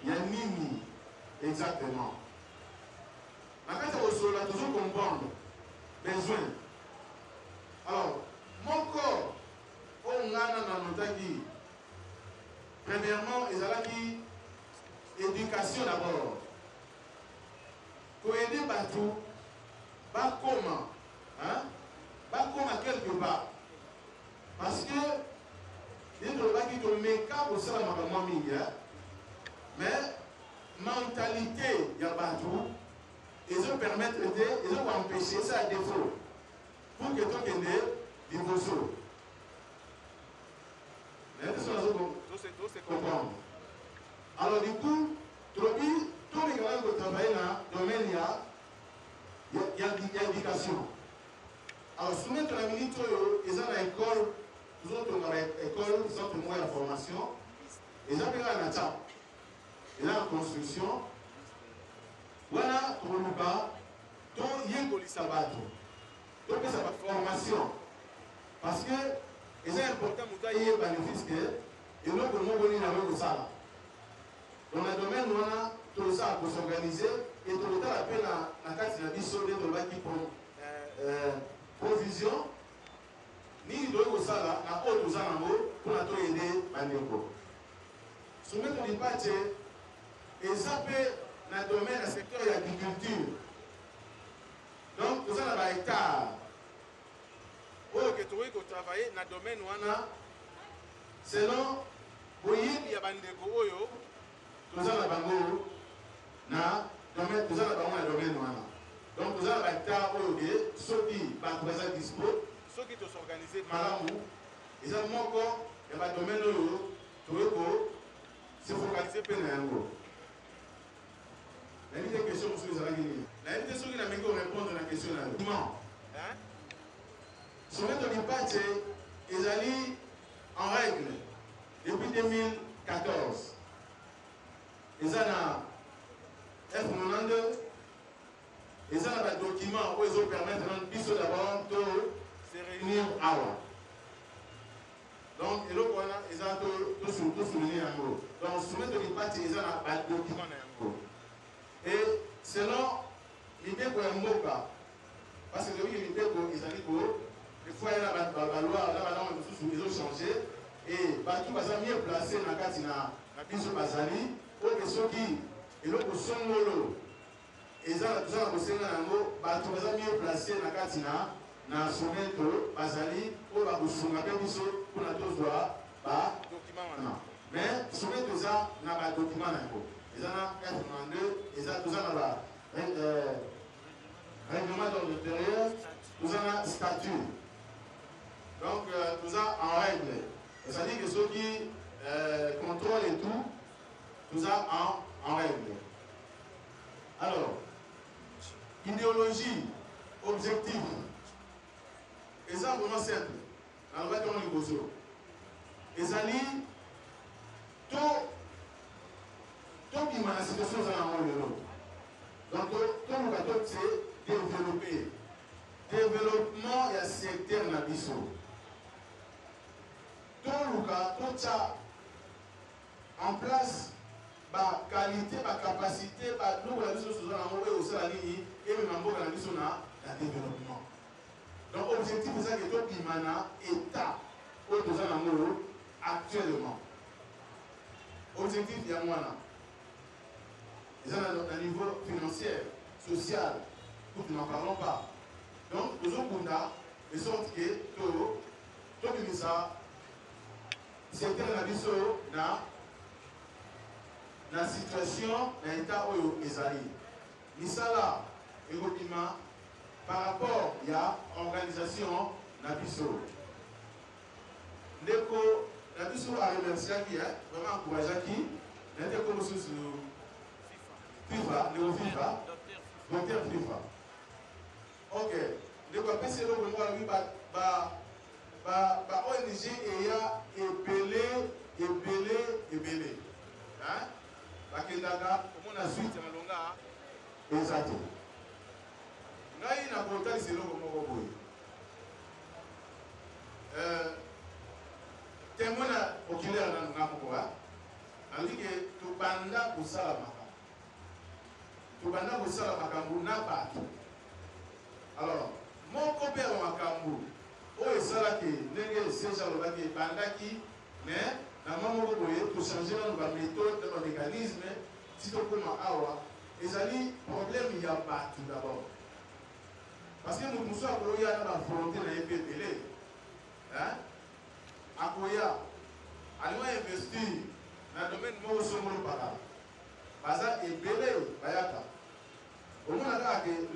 il y a Nini. Exactement. Quand nous sommes solo là, toujours comprendre. Besoin. Alors, mon corps, on a premièrement, ils ont dit éducation d'abord. Pour aider partout, comment? Hein? Comment quelque part? Parce que il y a des cas pour ça, mais mentalité, il y a partout. Ils ont permettre d'aider, ils ont empêché ça à défaut. Pour que tout ait des beaux. Mais c'est comprendre. Alors, du coup, tous les gens qui travaillent dans le domaine, il y a l'éducation. Alors, soumettre la minute, ils ont l'école, ils ont l'école, ils ont la formation, ils ont la nature, ils ont la construction. Voilà, pour le bas, tout y est pour les sabbats. Donc, ça va formation. Parce que, c'est important pour y ait bénéfice que, et nous, pour nous, venir avec ça. Dans le domaine, on a tout ça pour s'organiser, et tout le temps, la peine à la carte de la vie sur les domaines qui font provision, ni de ça là, à autre chose pour la aider Bandeko. Soumettre les parties, et ça peut dans le domaine du secteur de l'agriculture. Donc, tout ça dans l'hectare. Pour que tu aies travailler dans le domaine où on a, selon, il y a Bandeko, tout ça dans le domaine, tout ça dans le domaine où on a. Donc, vous avez un hectare ceux qui sont dispo, ceux qui sont organisés malamou, ils ont mon corps, il y a un domaine où c'est focalisé pour les gens. La question sur les Aragini. La question qui n'a pas répondre à la question là. Comment? Sur notre débat, ils allaient en règle depuis 2014. Ils ont F92. Et ça, il y a des documents où ils ont permis d'abord de se réunir à Donc, et l'autre, ils ont tout souligné en gros. Donc, soumettre les parties, ils ont un document en gros. Et selon l'idée qu'on a un mot, parce que l'idée qu'on a dit que des fois, il y a la loi, ils ont changé. Et partout, ils ont mieux placé dans la carte, ils ont basali, pour que ceux qui, et l'autre, sont mollo. Ils ont posé un mot, partout, ils ont mieux placé dans la carte, na soumettre basali, pour que vous soyez pour la dose de document. Mais soumettre ça dans le document. Ils ont F92, ils ont tout ça dans le règlement d'ordre intérieur, tout ça dans le statut. Donc, tout ça en règle. C'est-à-dire que ceux qui contrôlent et tout ça en règle. Alors, idéologie, objectif. Et ça, vraiment simple. On va dire les beaux. Et ça dit, tout qui m'a la situation dans le monde. Donc, tout le monde, c'est développer. Développement, il y a secteur dans le biseau. Tout le monde, tout ça en place, la qualité, la capacité, nous, la biseau, c'est dans le monde, la ligne, et même en bas, la biseau, la développement. Donc, l'objectif, c'est ça que tout qui m'a état au monde actuellement. Objectif, il y a moi là. Ils ont un niveau financier, social, nous n'en parlons pas. Donc, nous avons de sorte que tout ça, c'est dans la situation, dans l'état où ils arrivent. Mais ça là, par rapport à l'organisation de la BISO. La BISO a remercié qui, vraiment encouragé qui, n'était comme sous FIFA, le FIFA, docteur FIFA. Ok. Le PC, le ONG et ya ébélé. Hein? Parce que là, on a suite en longa. Exactement. Ngai na kota iselo komoko boy. Temona oculaire na ngako ba. Ali ke tubanda kusala maka. Tubanda kusala makambu na bato. Alors, mon copain makambu o esala ke ndenge seja lo baki bandaki mais na mamo boye to changer na méthode na mécanisme si to koma awa ezali problème ya bato d'abord. Parce que nous sommes à la volonté de l'épée. À Koya, allons investir dans le domaine de l'Opara. Baza et Bélé, Bayaka. Au moins,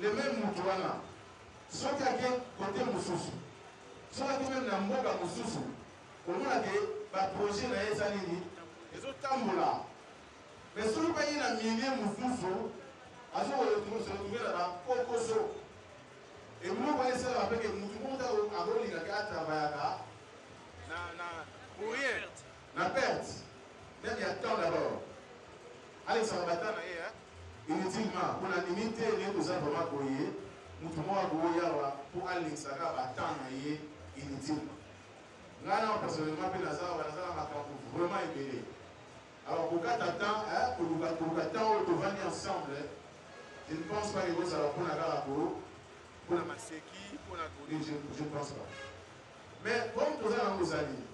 les mêmes moutouana, soit qu'il y a côté Moussoussou, soit qu'il y a même Mboga Moussoussou, au moins, il y a un projet dans les années, les autres tamboula. Mais si vous voyez un millier Moussoussou, à ce moment-là, vous se retrouvez là-bas, Kokoso. Et vous voyez ça avec le mouvement à Roli, la carte à pour rien. La perte. Même il y a temps d'abord. Allez, ça va battre, inutilement. Pour la limiter, les deux enfants pour y aller, nous pour aller ça va battre inutilement. Là, personnellement, vraiment épelé. Alors, pour 4 temps, pour 4 temps, on va venir ensemble. Je ne pense pas que ça va prendre la pour la Maseki, pour la Corée, je ne pense pas. Mais comme tout ça, on vous a dit,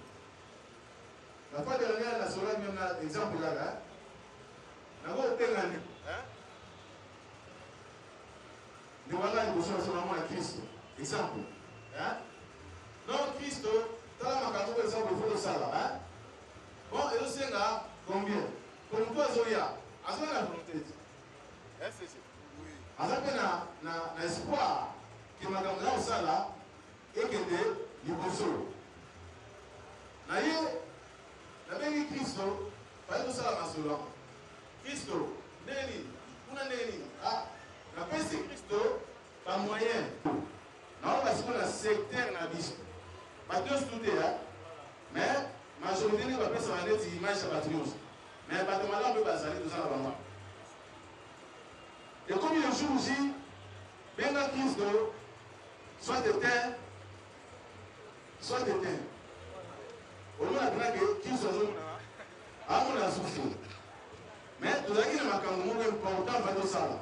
la fois dernière, la Sola, même l'exemple là, on a aucun année. Nous voilà, nous sommes seulement à Christ. Exemple. Non, Christ, dans la macaron, exemple, il faut le savoir. Bon, et le Sénat, combien? Comme toi, Zoya, à ce moment la volonté. Oui. À ce moment l'espoir. Que madame là au sala et que de l'Iboso. Naïe, la belle Christo, pas de ça à cela. Christo, Néni, on a Néni. Ah, la paix c'est Christo, pas moyen. Non, parce qu'on a secteur dans la vie. Pas de tout mais majorité ne va pas se rendre des images à Patrios. Mais pas de malheur, on peut pas salir tout ça là-bas. Et comme il y a un jour aussi, bien dans Christo, soit éteint, soit éteint. Au moins, ozomona mpena ke kristo azomona amona souffrir mais tozalaki na makambo moko important va tosala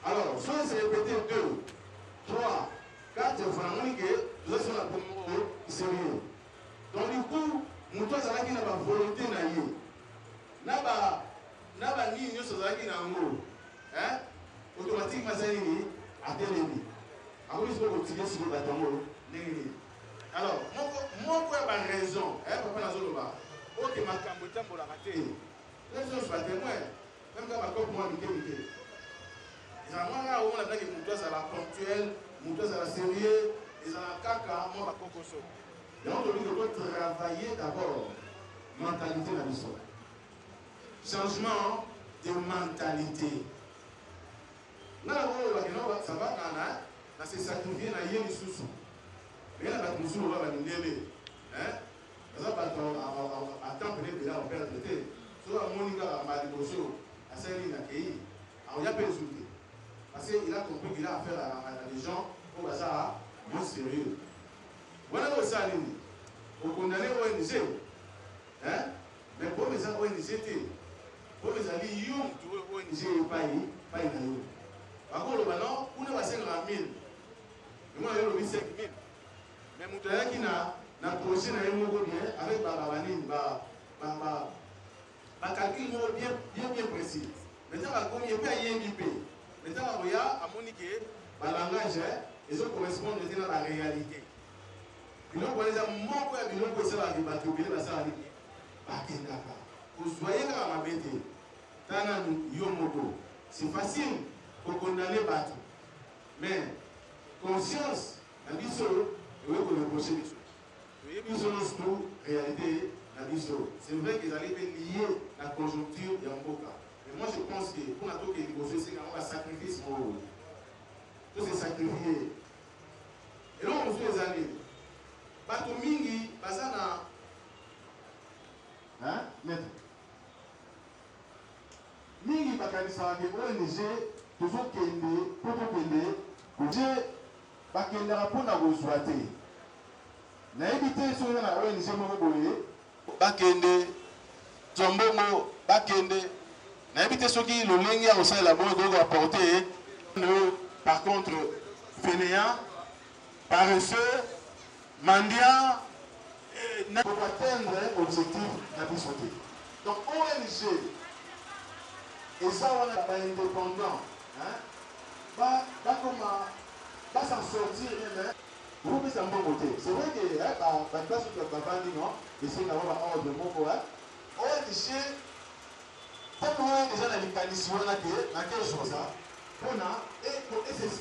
alors so ese répété 2 3 4 vanamoni ke tozasi na point moko sérieux donc du coup moto azalaki na bavolonté na ye na banini nyonso azalaki na yango automatiquement aza nini atelemi akomi sikoyo kotike sikoyo bato yango ndenge nini alors moko ya baraison papa nazoloba oke makambo etambolaka te nyonso batémoin même kaka bakope mwa mike mike ezala mwanga omona mpaki moto azala ponctuel moto azala sérieux ezala kaka mwa bakokoso yango tolobi kotravailler d'abord mentalité na biso changement de mentalité nga na oyo bakenda sabana na se sacrifier na ye lisusu mais na bato mosusu oba balindele baza bato atemps pene pela operdre te so amoni kaka ma liboso asali na kei akoya mpe esu te parce que il a compris qu'il a affaire à des gens oyo baza moins sérieux wana oyo osala nini okondane ONG mais bomo eza ONG te bomo ezali yo mutu oyo ONG epai na yo bakoloba non kuna basengaka 1000 emona yo lobi 5000 mais moto ayaki na projet na ye moko bien avec banini bacalcule moko bien précis maintenant bakomi epe ayengi mpe maintenant bakoya amoni ke balangage ezocorrespondre te na baréalité biloko wana eza moko ya biloko esalaka bato ebele basala nini bakendaka kozwa ye kaka mabe te tana yo moko c'est facile kokondane bato mais conscience na biso ewe koreproche biso toyebi biso nyonso tu réalité na biso c'est vrai que ezali mpe lié na conjoncture ya mboka mais moi je pense que mpona tokende liboso esengango basacrifice moko tose sacrifie eloko mosusu eza nini bato mingi baza na maître mingi bakanisaka ke ONG tozokende mpo tokende je bakendaka mpona kozwa te nayebi te soki na ONG moko boye bakende zombongo bakende nayebi te soki lolenge ya kosalela boye koki koapporte par contre fainéant paresseux mendiant pour atteindre objectif na biso te donc ONG eza wana baindépendant bakoma basan sortir même kopesa mbongo te c'est vrai que baplace oyo bavandi non esenga ngo baordre moko ONG ntango wana eza na likanisi wana te na quel chose mpona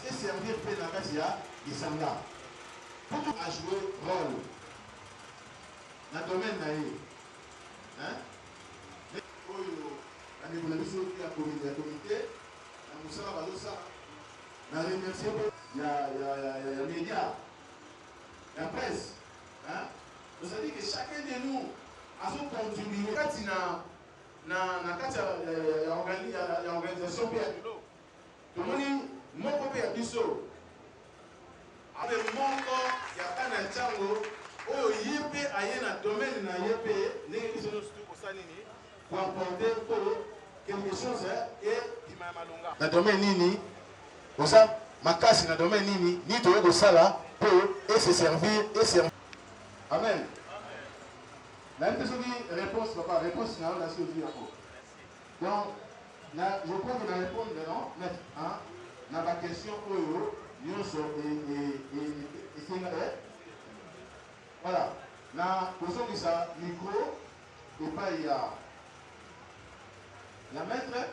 eservir mpe na kati ya lisanga pour a joué rôle na domaine na ye oyo bandeko na biso ya comité na mosala bazosala na remercie ya média ya presse c'est-à-dire que chacun de nous azocontribue kati na kati ya organisation mpe ya bilo tomoni moko mpe ya biso ape moko ya kana ntango oyo ye mpe aye na domaine na ye mpe ndenge biso nyonso tokosala nini koapporte mpo quelque chose ebima ya malonga na domaine nini oza makasi na domaine nini ni toye kosala mpo ese servir amen nayebi te soki réponse papa réponse na yo nasi ozwi yango donc je crois que na répondre non net na baquestion oyo nyonso esenga voilà na kozongisa micro epai ya maître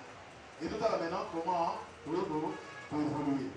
et tout à la maintenant comment pour évoluer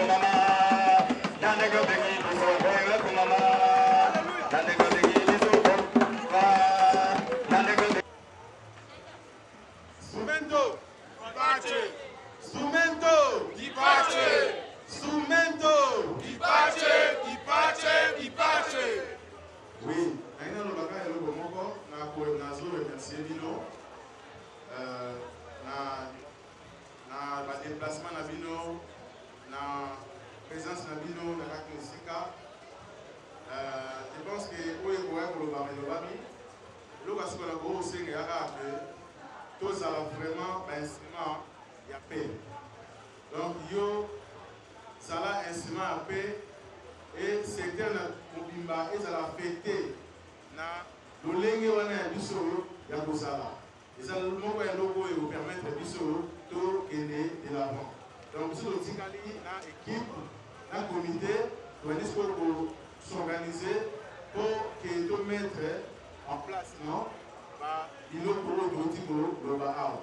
kumama. Nandego bengi biso boye kumama. Nandego bengi biso kumama. Nandego bengi. Sumento, Dipace, Sumento, Dipace, Sumento, Dipace, Dipace, Dipace. Oui, aina no baka eloko moko na ko na zo remercier bino na ba déplacement na bino na présence na bino na Kakinsika. Je pense que oyo ko ya ko ba melobabi lo ka sikola ko senga ya ka tous à vraiment un instrument y a paix. Donc yo ça là instrument à paix et c'est un mobimba et ça l'a fêté na lolenge wana biso ya kozala. Et ça le moko ya logo et vous permettre biso to kende de l'avant. Donc biso le tikali na équipe na comité pour s'organiser pour que to mettre en place non biloko oyo toti koloba awa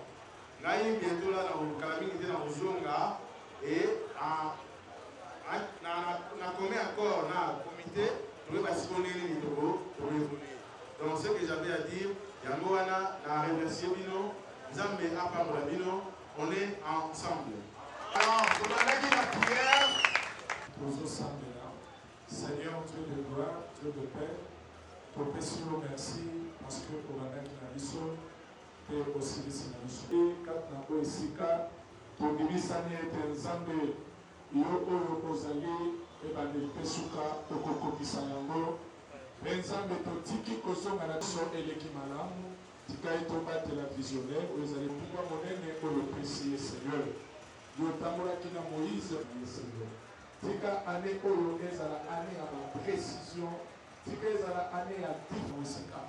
ngai bientôt la nakokala mingi te na kozonga e na commet accord na comité toyeba siko ndenge nini tokoévoluer. Donc ce que j'avais à dire yango wana na remercier bino nzambe apambola bino on est ensemble. Alors tobandaki na prière tozosambela. Seigneur Dieu de gloire, Dieu de paix, topesi yo merci parce que obandaki na biso mpe osilisi na biso kati na oyo esika tondibisani ete nzambe yo oyo ozali ebande mpe suka okokokisa yango mpe nzambe totiki kozonga na biso eleki malamu tikai tobatela visionnaire oyo ezali pouvoir monene oyo opesi ye seigneur yo otambolaki na moïse ye seigneur tika ane oyo ezala ane ya baprécision tika ezala ane ya tifo esika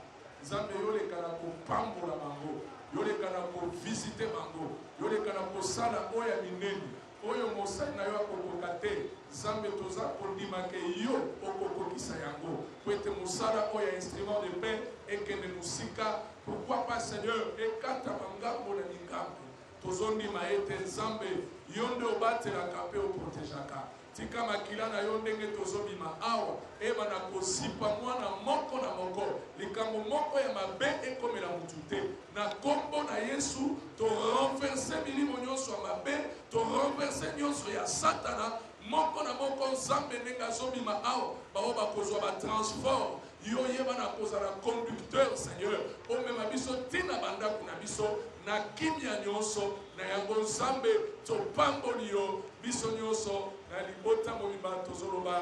nzambe yolekana kopambola bango yolekana kovisite bango yolekana kosala oyo ya minene oyo mosali na yo akokoka te nzambe toza kondimaka yo okokokisa yango po ete mosala oyo ya instrument de paix ekende mosika pourquoi pas seigneur ekatama ngambo na lingambo tozondima ete nzambe yo nde obatelaka mpe oprotegeaka tika makila na yo ndenge tozobima awa ebana kosipa mwana moko na moko likambo moko ya mabe ekomela mutu te na kombo na yesu torenverse milimo nyonso ya mabe torenverse nyonso ya satana moko na moko nzambe ndenge azobima awa bao bakozwa batransport yo yebana kozala conducteur seigneur omema biso ntina bandako na biso na kimia nyonso na yango nzambe topamboli yo biso nyonso na libota mobimba tozoloba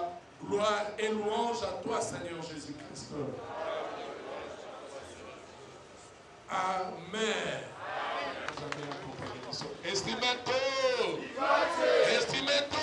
gloire et louange à toi Seigneur Jésus-Christ. Amen. Instrumento. Instrumento.